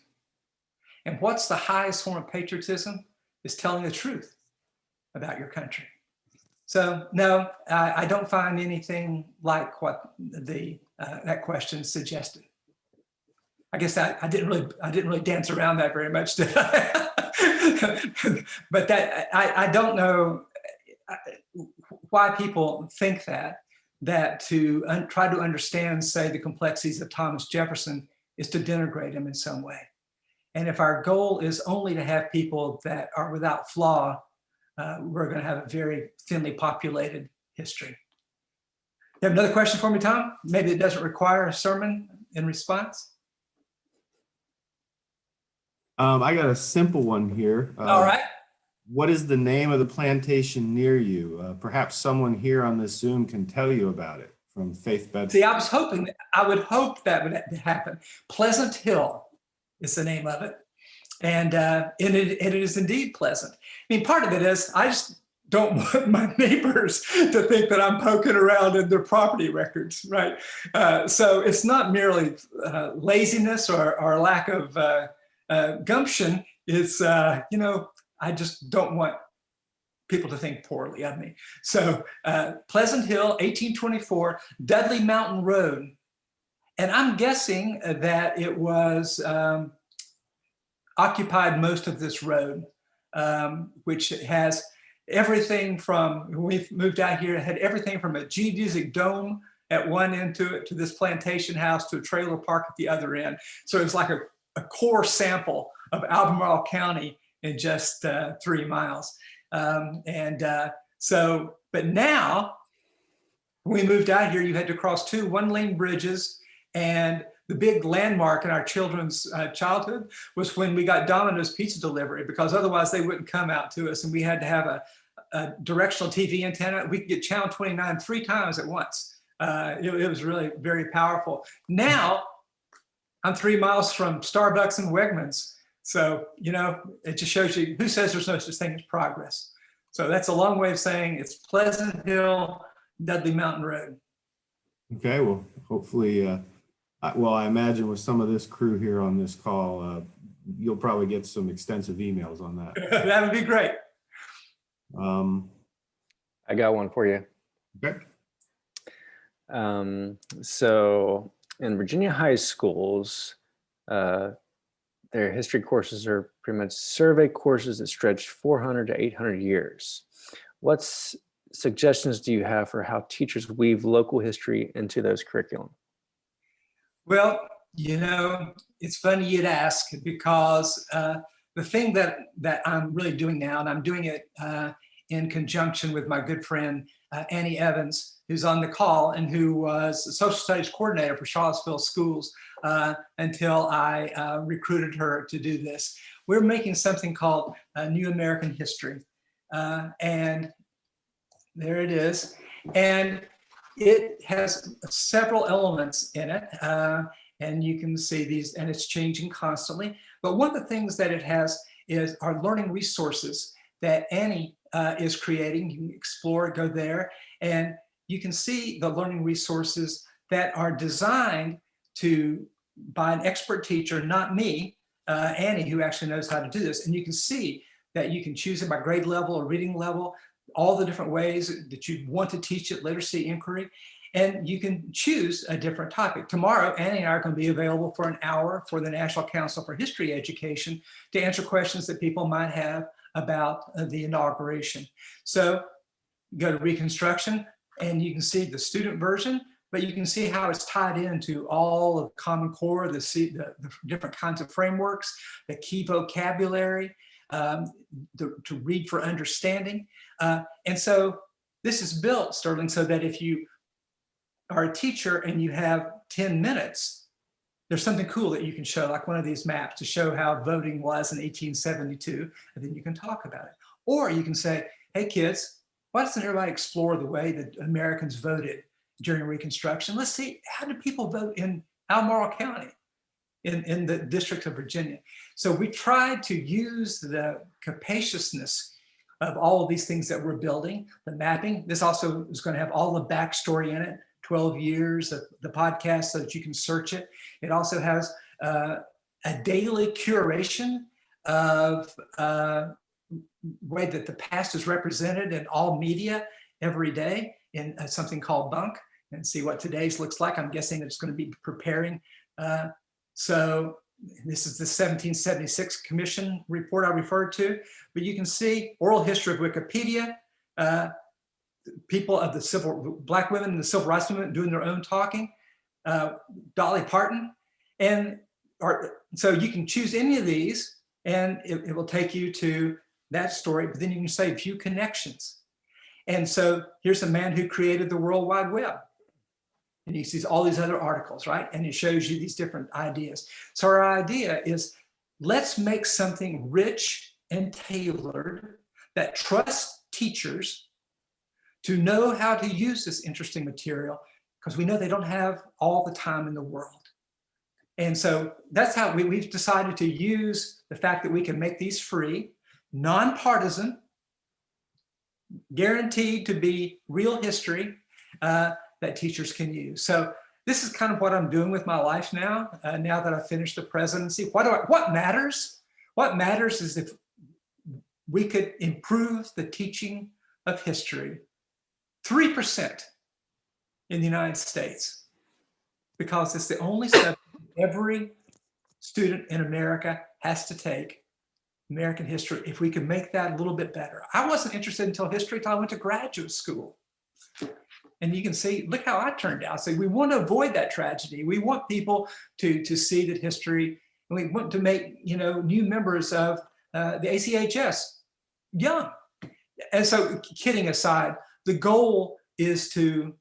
And what's the highest form of patriotism? Is telling the truth about your country. So no, I don't find anything like what that question suggested. I guess I didn't really dance around that very much, did I? But I don't know why people think that to try to understand, say, the complexities of Thomas Jefferson is to denigrate him in some way. And if our goal is only to have people that are without flaw, we're going to have a very thinly populated history. You have another question for me, Tom? Maybe it doesn't require a sermon in response. I got a simple one here. All right. What is the name of the plantation near you? Perhaps someone here on this Zoom can tell you about it from Faith Bedford. See, I would hope that would happen. Pleasant Hill is the name of it. And it is indeed pleasant. I mean, part of it is I just don't want my neighbors to think that I'm poking around in their property records, right? So it's not merely laziness or lack of gumption is, I just don't want people to think poorly of me. So Pleasant Hill, 1824, Dudley Mountain Road. And I'm guessing that it was occupied most of this road, which has everything from, when we moved out here, it had everything from a geodesic dome at one end to it, to this plantation house, to a trailer park at the other end. So it was like a core sample of Albemarle County in just 3 miles. But now, when we moved out here, you had to cross 2 one-lane bridges, and the big landmark in our children's childhood was when we got Domino's pizza delivery, because otherwise they wouldn't come out to us, and we had to have a directional TV antenna. We could get channel 29 3 times at once. It was really very powerful. Now, I'm 3 miles from Starbucks and Wegmans. So, it just shows you, who says there's no such thing as progress? So that's a long way of saying it's Pleasant Hill, Dudley Mountain Road. Okay, well, hopefully, I imagine with some of this crew here on this call, you'll probably get some extensive emails on that. That would be great. I got one for you. Okay. So in Virginia high schools, their history courses are pretty much survey courses that stretch 400 to 800 years. What suggestions do you have for how teachers weave local history into those curriculum? Well, it's funny you'd ask, because the thing that I'm really doing now, and I'm doing it in conjunction with my good friend, Annie Evans, who's on the call and who was a social studies coordinator for Charlottesville schools until I recruited her to do this. We're making something called New American History. And there it is. And it has several elements in it. And you can see these, and it's changing constantly. But one of the things that it has is our learning resources that Annie is creating. You can explore, go there, and you can see the learning resources that are designed by an expert teacher, not me, Annie, who actually knows how to do this. And you can see that you can choose it by grade level or reading level, all the different ways that you want to teach it, literacy, inquiry, and you can choose a different topic. Tomorrow, Annie and I are going to be available for an hour for the National Council for History Education to answer questions that people might have about the inauguration. So go to Reconstruction, and you can see the student version, but you can see how it's tied into all of Common Core, the different kinds of frameworks, the key vocabulary, to read for understanding. And so this is built, Sterling, so that if you are a teacher and you have 10 minutes, there's something cool that you can show, like one of these maps to show how voting was in 1872, and then you can talk about it. Or you can say, hey kids, why doesn't everybody explore the way that Americans voted during Reconstruction? Let's see, how did people vote in Albemarle County, in the District of Virginia? So we tried to use the capaciousness of all of these things that we're building, the mapping. This also is going to have all the backstory in it, 12 years of the podcast so that you can search it. It also has a daily curation of way that the past is represented in all media every day in something called Bunk, and see what today's looks like. I'm guessing it's going to be preparing. So this is the 1776 Commission report I referred to, but you can see oral history of Wikipedia, people of Black women in the Civil Rights Movement doing their own talking, Dolly Parton. So you can choose any of these and it will take you to that story, but then you can say view connections. And so here's a man who created the World Wide Web. And he sees all these other articles, right? And it shows you these different ideas. So our idea is, let's make something rich and tailored that trusts teachers to know how to use this interesting material, because we know they don't have all the time in the world. And so that's how we've decided to use the fact that we can make these free, nonpartisan, guaranteed to be real history that teachers can use. So this is kind of what I'm doing with my life now, now that I've finished the presidency. What matters? What matters is if we could improve the teaching of history 3% in the United States, because it's the only subject every student in America has to take, American history. If we can make that a little bit better. I wasn't interested until history until I went to graduate school. And you can see, look how I turned out. So we want to avoid that tragedy. We want people to see that history, and we want to make, you know, new members of the ACHS young. And so, kidding aside, the goal is to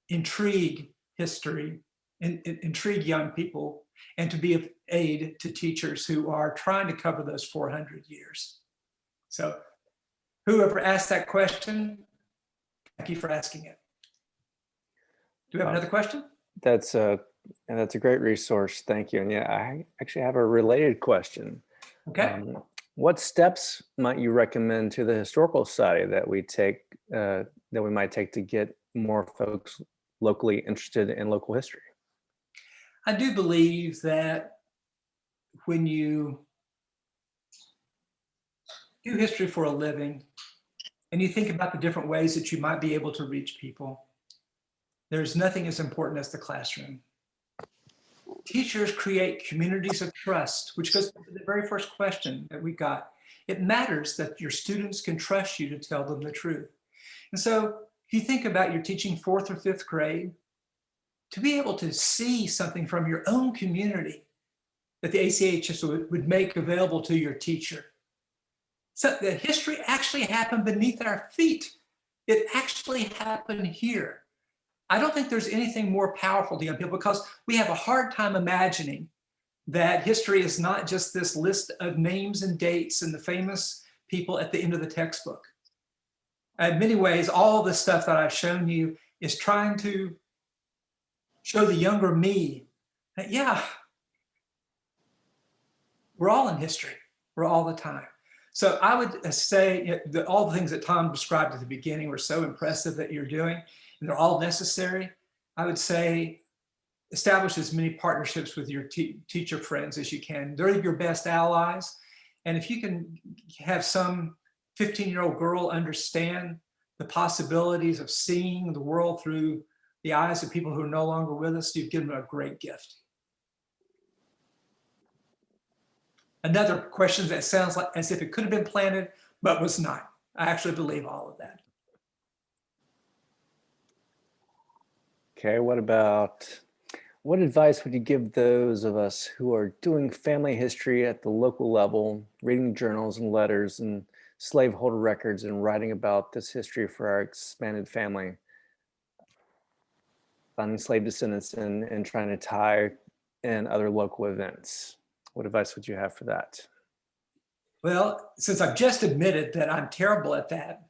intrigue history and intrigue young people, and to be of aid to teachers who are trying to cover those 400 years. So whoever asked that question, thank you for asking it. Do we have another question? That's a great resource. Thank you. And yeah, I actually have a related question. Okay. What steps might you recommend to the Historical Society that we might take to get more folks locally interested in local history? I do believe that when you do history for a living and you think about the different ways that you might be able to reach people, there's nothing as important as the classroom. Teachers create communities of trust, which goes to the very first question that we got. It matters that your students can trust you to tell them the truth. And so if you think about your teaching 4th or 5th grade, to be able to see something from your own community that the ACHS would make available to your teacher. So the history actually happened beneath our feet. It actually happened here. I don't think there's anything more powerful to young people, because we have a hard time imagining that history is not just this list of names and dates and the famous people at the end of the textbook. In many ways, all the stuff that I've shown you is trying to show the younger me that, yeah, we're all in history. We're all the time. So I would say that all the things that Tom described at the beginning were so impressive that you're doing, and they're all necessary. I would say establish as many partnerships with your teacher friends as you can. They're your best allies. And if you can have some 15-year-old girl understand the possibilities of seeing the world through the eyes of people who are no longer with us, you've given them a great gift. Another question that sounds like as if it could have been planted, but was not. I actually believe all of that. Okay, what advice would you give those of us who are doing family history at the local level, reading journals and letters and slaveholder records and writing about this history for our expanded family, finding slave descendants and trying to tie in other local events? What advice would you have for that? Well, since I've just admitted that I'm terrible at that,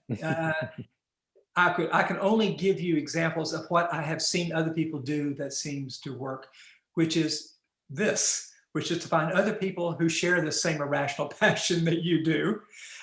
I can only give you examples of what I have seen other people do that seems to work, which is to find other people who share the same irrational passion that you do,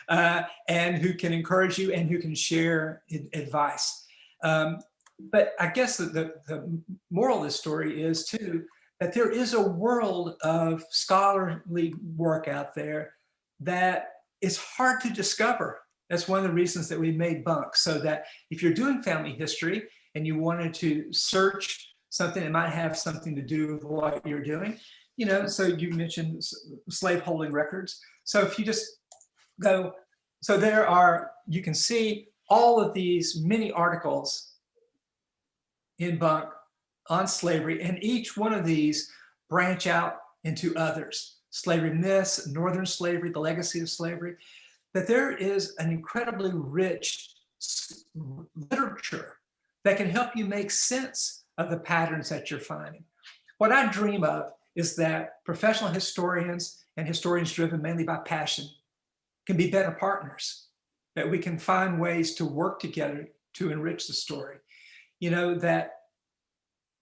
and who can encourage you and who can share advice. But I guess the moral of the story is too, that there is a world of scholarly work out there that is hard to discover. That's one of the reasons that we made Bunk, so that if you're doing family history and you wanted to search something that might have something to do with what you're doing, you know, so you mentioned slaveholding records. So if you just go, so you can see all of these mini articles in Bunk on slavery, and each one of these branch out into others. Slavery myths, Northern slavery, the legacy of slavery, that there is an incredibly rich literature that can help you make sense of the patterns that you're finding. What I dream of is that professional historians and historians driven mainly by passion can be better partners, that we can find ways to work together to enrich the story. You know, that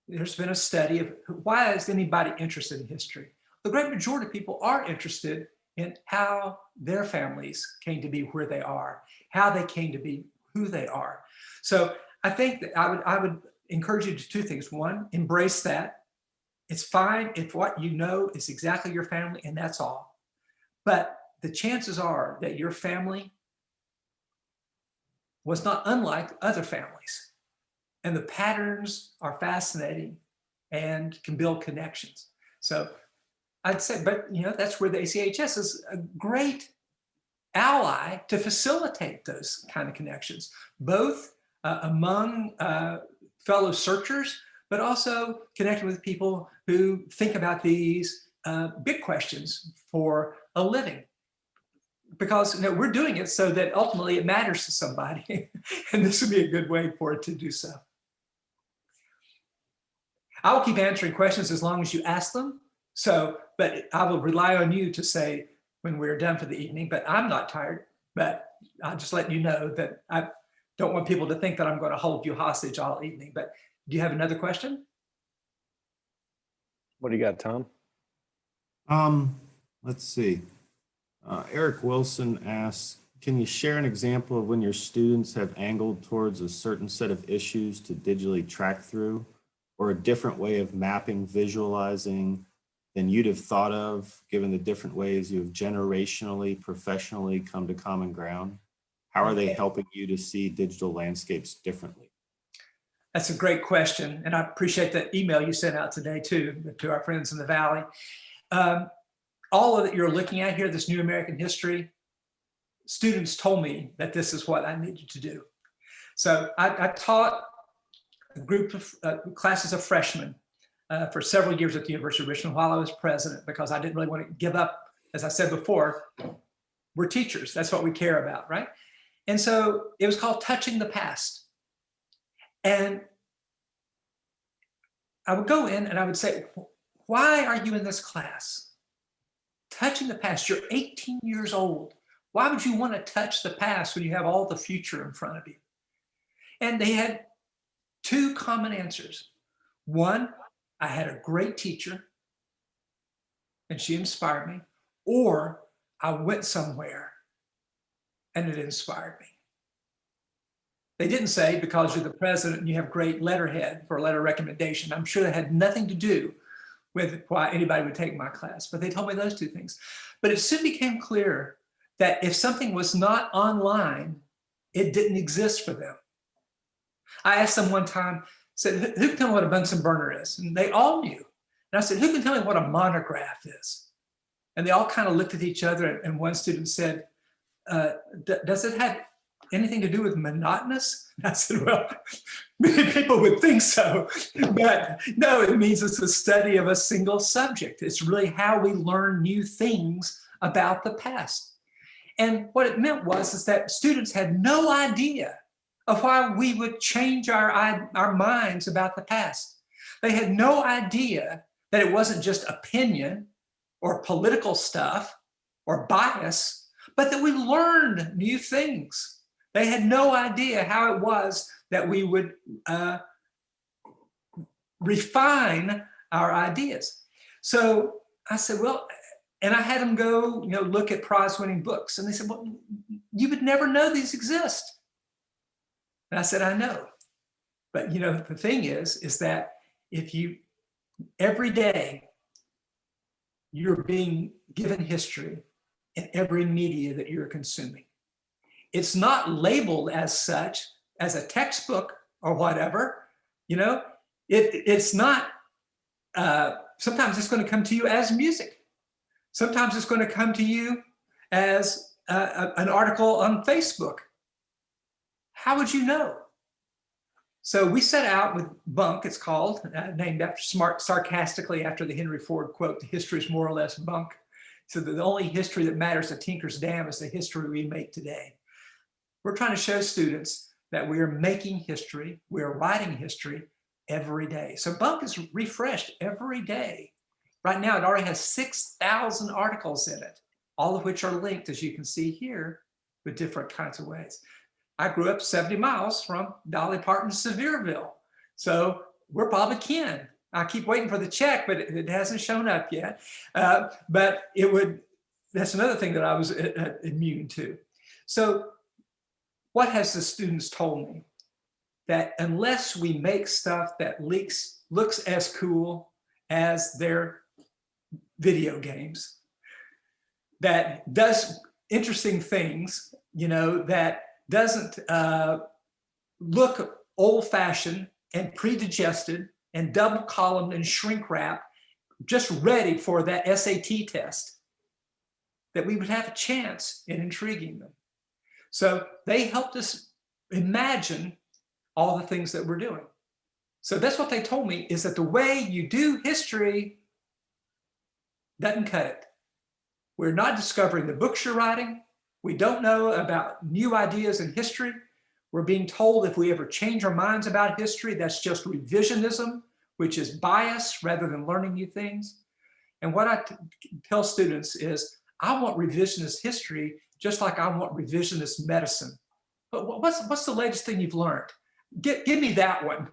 there's been a study of why is anybody interested in history? The great majority of people are interested in how their families came to be where they are, how they came to be who they are. So I think that I would encourage you to do two things. One, embrace that. It's fine if what you know is exactly your family and that's all. But the chances are that your family was not unlike other families. And the patterns are fascinating and can build connections. So I'd say, but that's where the ACHS is a great ally to facilitate those kind of connections, both among fellow searchers, but also connecting with people who think about these big questions for a living. Because we're doing it so that ultimately it matters to somebody. And this would be a good way for it to do so. I will keep answering questions as long as you ask them. So, but I will rely on you to say when we're done for the evening, but I'm not tired, but I'll just let you know that I don't want people to think that I'm going to hold you hostage all evening. But do you have another question? What do you got, Tom? Let's see. Eric Wilson asks, can you share an example of when your students have angled towards a certain set of issues to digitally track through, or a different way of mapping, visualizing than you'd have thought of, given the different ways you have generationally, professionally come to common ground? How are they helping you to see digital landscapes differently? That's a great question. And I appreciate that email you sent out today too, to our friends in the Valley. All of it you're looking at here, this new American history, students told me that this is what I needed to do. So I taught a group of classes of freshmen for several years at the University of Richmond while I was president, because I didn't really want to give up. As I said before, we're teachers. That's what we care about, right? And so it was called Touching the Past. And I would go in and I would say, why are you in this class? Touching the past. You're 18 years old. Why would you want to touch the past when you have all the future in front of you? And they had two common answers. One, I had a great teacher and she inspired me, or I went somewhere and it inspired me. They didn't say because you're the president and you have great letterhead for a letter recommendation. I'm sure that had nothing to do with why anybody would take my class, but they told me those two things. But it soon became clear that if something was not online, it didn't exist for them. I asked them one time, said, who can tell me what a Bunsen burner is? And they all knew. And I said, who can tell me what a monograph is? And they all kind of looked at each other, and one student said, does it have anything to do with monotonous? And I said, well, many people would think so, but no, it means it's a study of a single subject. It's really how we learn new things about the past. And what it meant is that students had no idea of why we would change our minds about the past. They had no idea that it wasn't just opinion or political stuff or bias, but that we learned new things. They had no idea how it was that we would refine our ideas. So I said, well, and I had them go, look at prize-winning books. And they said, well, you would never know these exist. And I said, I know. But the thing is that if you, every day, you're being given history in every media that you're consuming. It's not labeled as such, as a textbook or whatever, it's not, sometimes it's going to come to you as music. Sometimes it's going to come to you as an article on Facebook. How would you know? So we set out with bunk, it's called, named after sarcastically after the Henry Ford quote, the history is more or less bunk. So the only history that matters at Tinker's Dam is the history we make today. We're trying to show students that we are making history, we are writing history every day. So bunk is refreshed every day. Right now, it already has 6,000 articles in it, all of which are linked, as you can see here, with different kinds of ways. I grew up 70 miles from Dolly Parton's Sevierville. So we're probably kin. I keep waiting for the check, but it hasn't shown up yet. But that's another thing that I was immune to. So what has the students told me? that unless we make stuff that looks as cool as their video games, that does interesting things, that doesn't look old-fashioned and predigested and double-columned and shrink-wrapped, just ready for that SAT test, that we would have a chance in intriguing them. So they helped us imagine all the things that we're doing. So that's what they told me, is that the way you do history doesn't cut it. We're not discovering the books you're writing. We don't know about new ideas in history. We're being told if we ever change our minds about history, that's just revisionism, which is bias rather than learning new things. And what I tell students is, I want revisionist history just like I want revisionist medicine. But what's the latest thing you've learned? Give me that one.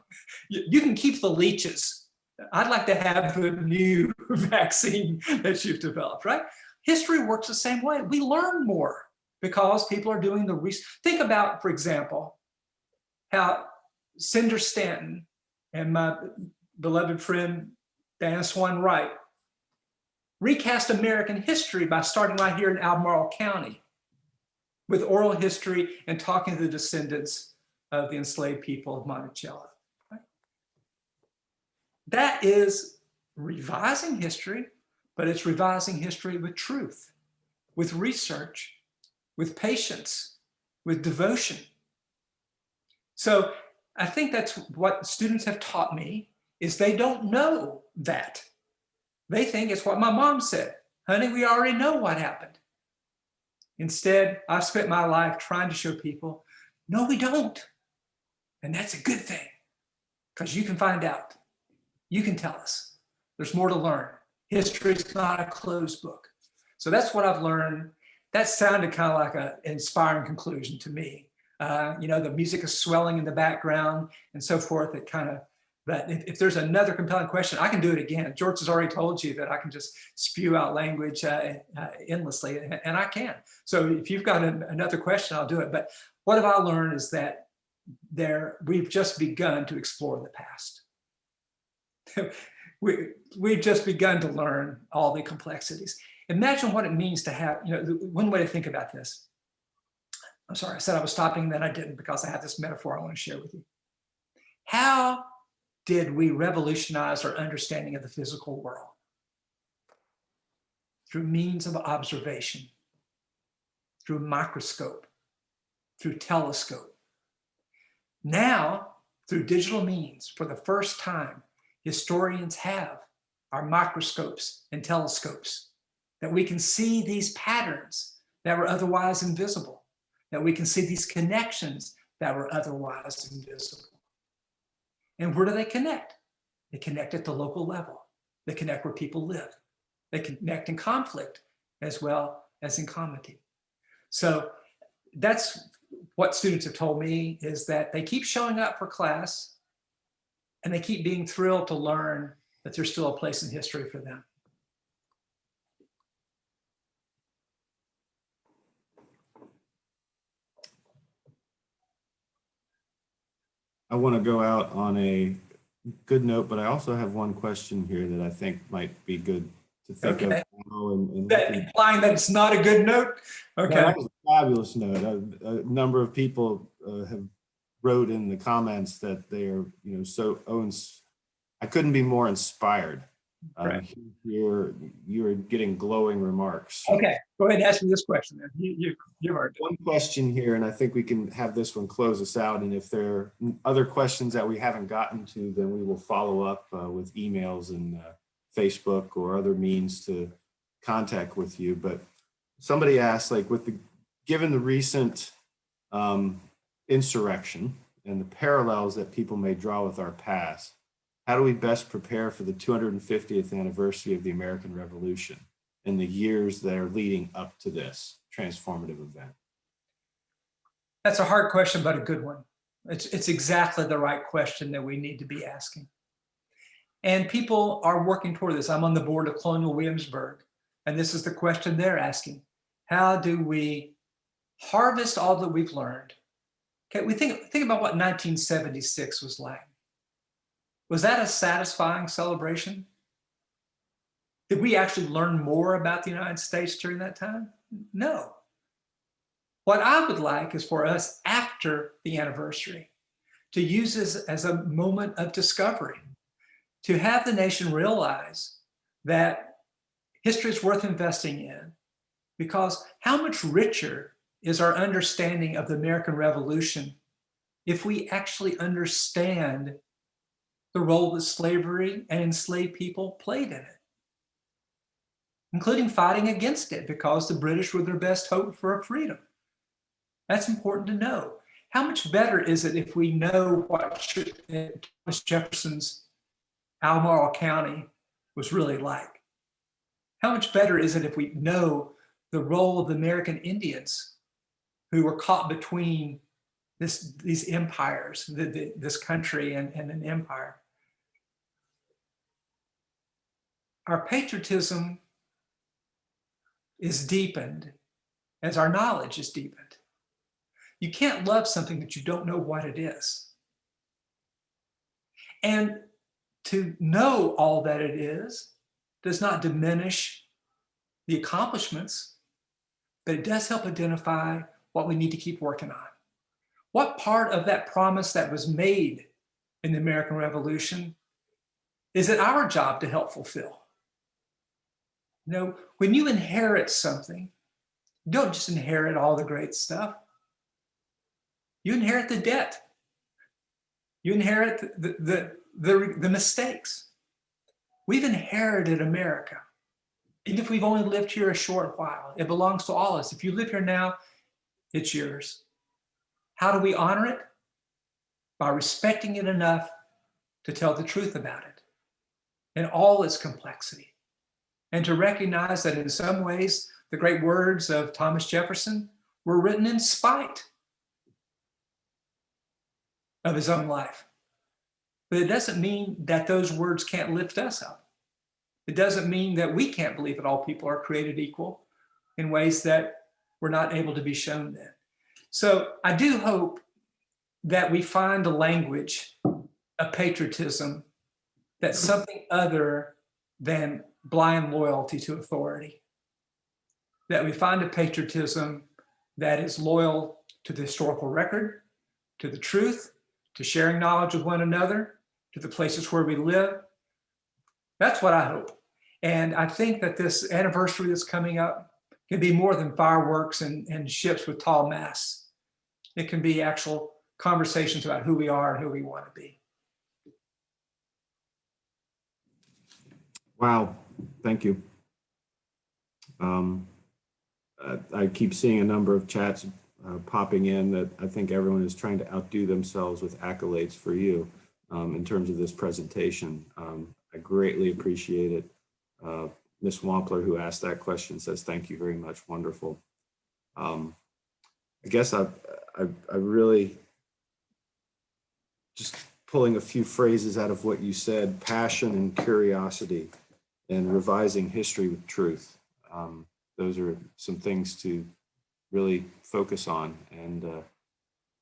You can keep the leeches. I'd like to have the new vaccine that you've developed, right? History works the same way. We learn more because people are doing the research. Think about, for example, how Cinder Stanton and my beloved friend Diana Swan Wright recast American history by starting right here in Albemarle County with oral history and talking to the descendants of the enslaved people of Monticello. Right? That is revising history, but it's revising history with truth, with research, with patience, with devotion. So I think that's what students have taught me, is they don't know that. They think it's what my mom said. Honey, we already know what happened. Instead, I've spent my life trying to show people, no, we don't. And that's a good thing, because you can find out. You can tell us. There's more to learn. History is not a closed book. So that's what I've learned. That sounded kind of like an inspiring conclusion to me. The music is swelling in the background and so forth. It kind of, but if there's another compelling question, I can do it again. George has already told you that I can just spew out language endlessly, and I can. So if you've got another question, I'll do it. But what have I learned is that we've just begun to explore the past. We've just begun to learn all the complexities. Imagine what it means to have, one way to think about this. I'm sorry, I said I was stopping, then I didn't, because I have this metaphor I want to share with you. How did we revolutionize our understanding of the physical world? Through means of observation, through microscope, through telescope. Now, through digital means, for the first time, historians have our microscopes and telescopes, that we can see these patterns that were otherwise invisible, that we can see these connections that were otherwise invisible. And where do they connect? They connect at the local level. They connect where people live. They connect in conflict as well as in comity. So that's what students have told me, is that they keep showing up for class and they keep being thrilled to learn that there's still a place in history for them. I want to go out on a good note, but I also have one question here that I think might be good to think of. That implying that it's not a good note? Okay. No, that was a fabulous note. A number of people have wrote in the comments that they are, I couldn't be more inspired. Right. You're getting glowing remarks. Okay, go ahead and ask me this question then. You've already done. One question here, and I think we can have this one close us out. And if there are other questions that we haven't gotten to, then we will follow up with emails and Facebook or other means to contact with you. But somebody asked, given the recent insurrection and the parallels that people may draw with our past, how do we best prepare for the 250th anniversary of the American Revolution and the years that are leading up to this transformative event? That's a hard question, but a good one. It's exactly the right question that we need to be asking. And people are working toward this. I'm on the board of Colonial Williamsburg, and this is the question they're asking. How do we harvest all that we've learned Okay, we think about what 1976 was like. Was that a satisfying celebration? Did we actually learn more about the United States during that time? No. What I would like is for us after the anniversary to use this as a moment of discovery, to have the nation realize that history is worth investing in, because how much richer is our understanding of the American Revolution if we actually understand the role that slavery and enslaved people played in it, including fighting against it because the British were their best hope for freedom. That's important to know. How much better is it if we know what Thomas Jefferson's Albemarle County was really like? How much better is it if we know the role of the American Indians who were caught between these empires, this country and an empire? Our patriotism is deepened as our knowledge is deepened. You can't love something that you don't know what it is. And to know all that it is does not diminish the accomplishments, but it does help identify what we need to keep working on. What part of that promise that was made in the American Revolution is it our job to help fulfill? You know, when you inherit something, you don't just inherit all the great stuff. You inherit the debt. You inherit the mistakes. We've inherited America. Even if we've only lived here a short while, it belongs to all of us. If you live here now, it's yours. How do we honor it? By respecting it enough to tell the truth about it in all its complexity. And to recognize that in some ways, the great words of Thomas Jefferson were written in spite of his own life. But it doesn't mean that those words can't lift us up. It doesn't mean that we can't believe that all people are created equal in ways that we're not able to be shown then. So I do hope that we find a language of patriotism that's something other than blind loyalty to authority. That we find a patriotism that is loyal to the historical record, to the truth, to sharing knowledge with one another, to the places where we live. That's what I hope. And I think that this anniversary that's coming up can be more than fireworks and ships with tall masts. It can be actual conversations about who we are and who we want to be. Wow, thank you. I keep seeing a number of chats popping in that I think everyone is trying to outdo themselves with accolades for you in terms of this presentation. I greatly appreciate it. Ms. Wampler, who asked that question, says, thank you very much, wonderful. I guess I really, just pulling a few phrases out of what you said, passion and curiosity and revising history with truth. Those are some things to really focus on. And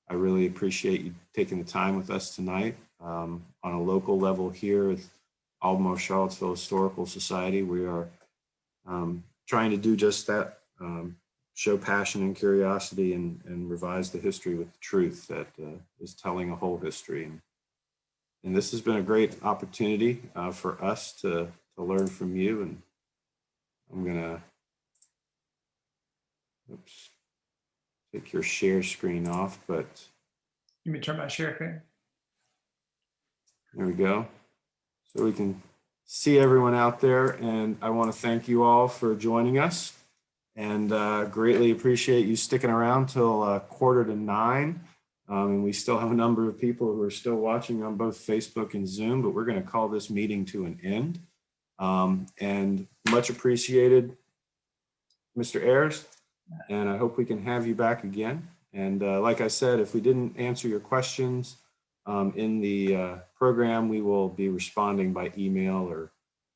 I really appreciate you taking the time with us tonight. On a local level here at Albemarle Charlottesville Historical Society, we are trying to do just that, show passion and curiosity and revise the history with the truth that is telling a whole history. And this has been a great opportunity for us to learn from you. And I'm gonna, oops, take your share screen off, but. You may turn my share screen. There we go. So we can see everyone out there, and I want to thank you all for joining us and greatly appreciate you sticking around till 8:45. And we still have a number of people who are still watching on both Facebook and Zoom, but we're going to call this meeting to an end. And much appreciated, Mr. Ayers, and I hope we can have you back again. And like I said, if we didn't answer your questions in the program, we will be responding by email or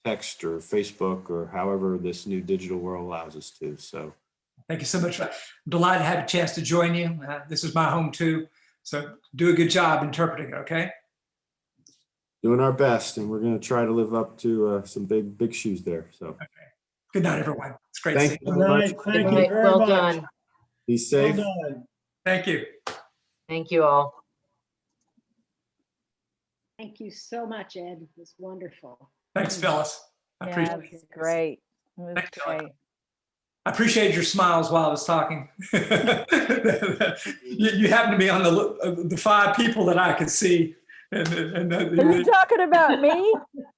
text or Facebook or however this new digital world allows us to. So thank you so much. I'm delighted to have a chance to join you. This is my home too. So do a good job interpreting it, okay? Doing our best, and we're going to try to live up to some big shoes there. So Good night, everyone. It's great to see thank you. you very much. Thank you Right, very well much. done. Be Well safe. done. Thank you. Thank you all. Thank you so much, Ed. It was wonderful. Thanks, Phyllis. I Yeah, appreciate it was great. It was Thanks, Ellen. great. I appreciate your smiles while I was talking. You happen to be on the 5 people that I could see. Are you talking about me?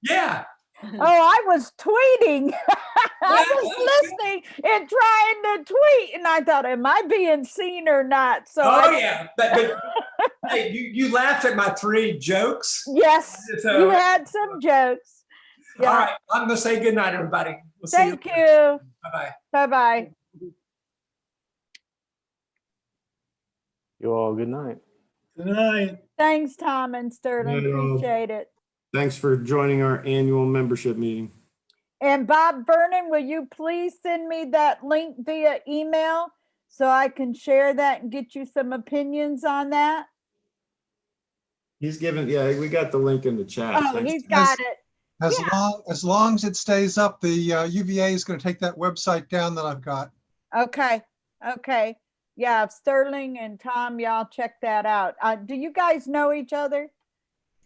Yeah. Oh, I was tweeting. I was listening and trying to tweet, and I thought, am I being seen or not? So Oh, yeah. But hey, you laughed at my 3 jokes. yes, So- you had some jokes. All Yeah. right. I'm going to say good night, everybody. We'll see Thank you. you. Bye-bye. Bye-bye. You all good night. Good night. Thanks, Tom and Sterling. Good night, all. Appreciate it. Thanks for joining our annual membership meeting. And Bob Vernon, will you please send me that link via email so I can share that and get you some opinions on that? He's given, yeah, we got the link in the chat. Oh, Thanks. he's got it. As long as it stays up, the UVA is going to take that website down that I've got. Okay, okay. Yeah, Sterling and Tom, y'all check that out. Do you guys know each other?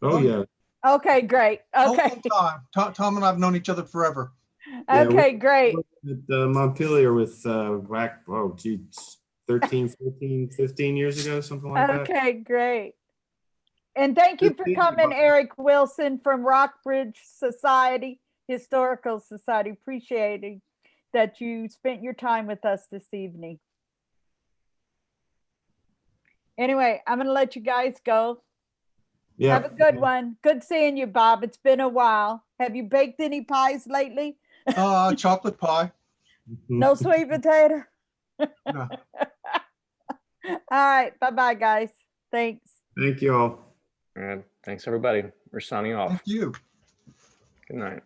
Oh, yeah. Okay, great. Okay, Long time. Tom and I've known each other forever. Yeah, okay, great. At Montpelier with whack, oh, geez, 13, 14, 15 years ago, something like that. Okay, great. And thank you for 15, coming, Bob. Eric Wilson from Rockbridge Society, Historical Society. Appreciating that you spent your time with us this evening. Anyway, I'm going to let you guys go. Yeah. Have a good one. Good seeing you, Bob. It's been a while. Have you baked any pies lately? Chocolate pie. No sweet potato? No. All right. Bye-bye, guys. Thanks. Thank you all. And thanks, everybody. We're signing off. Thank you. Good night.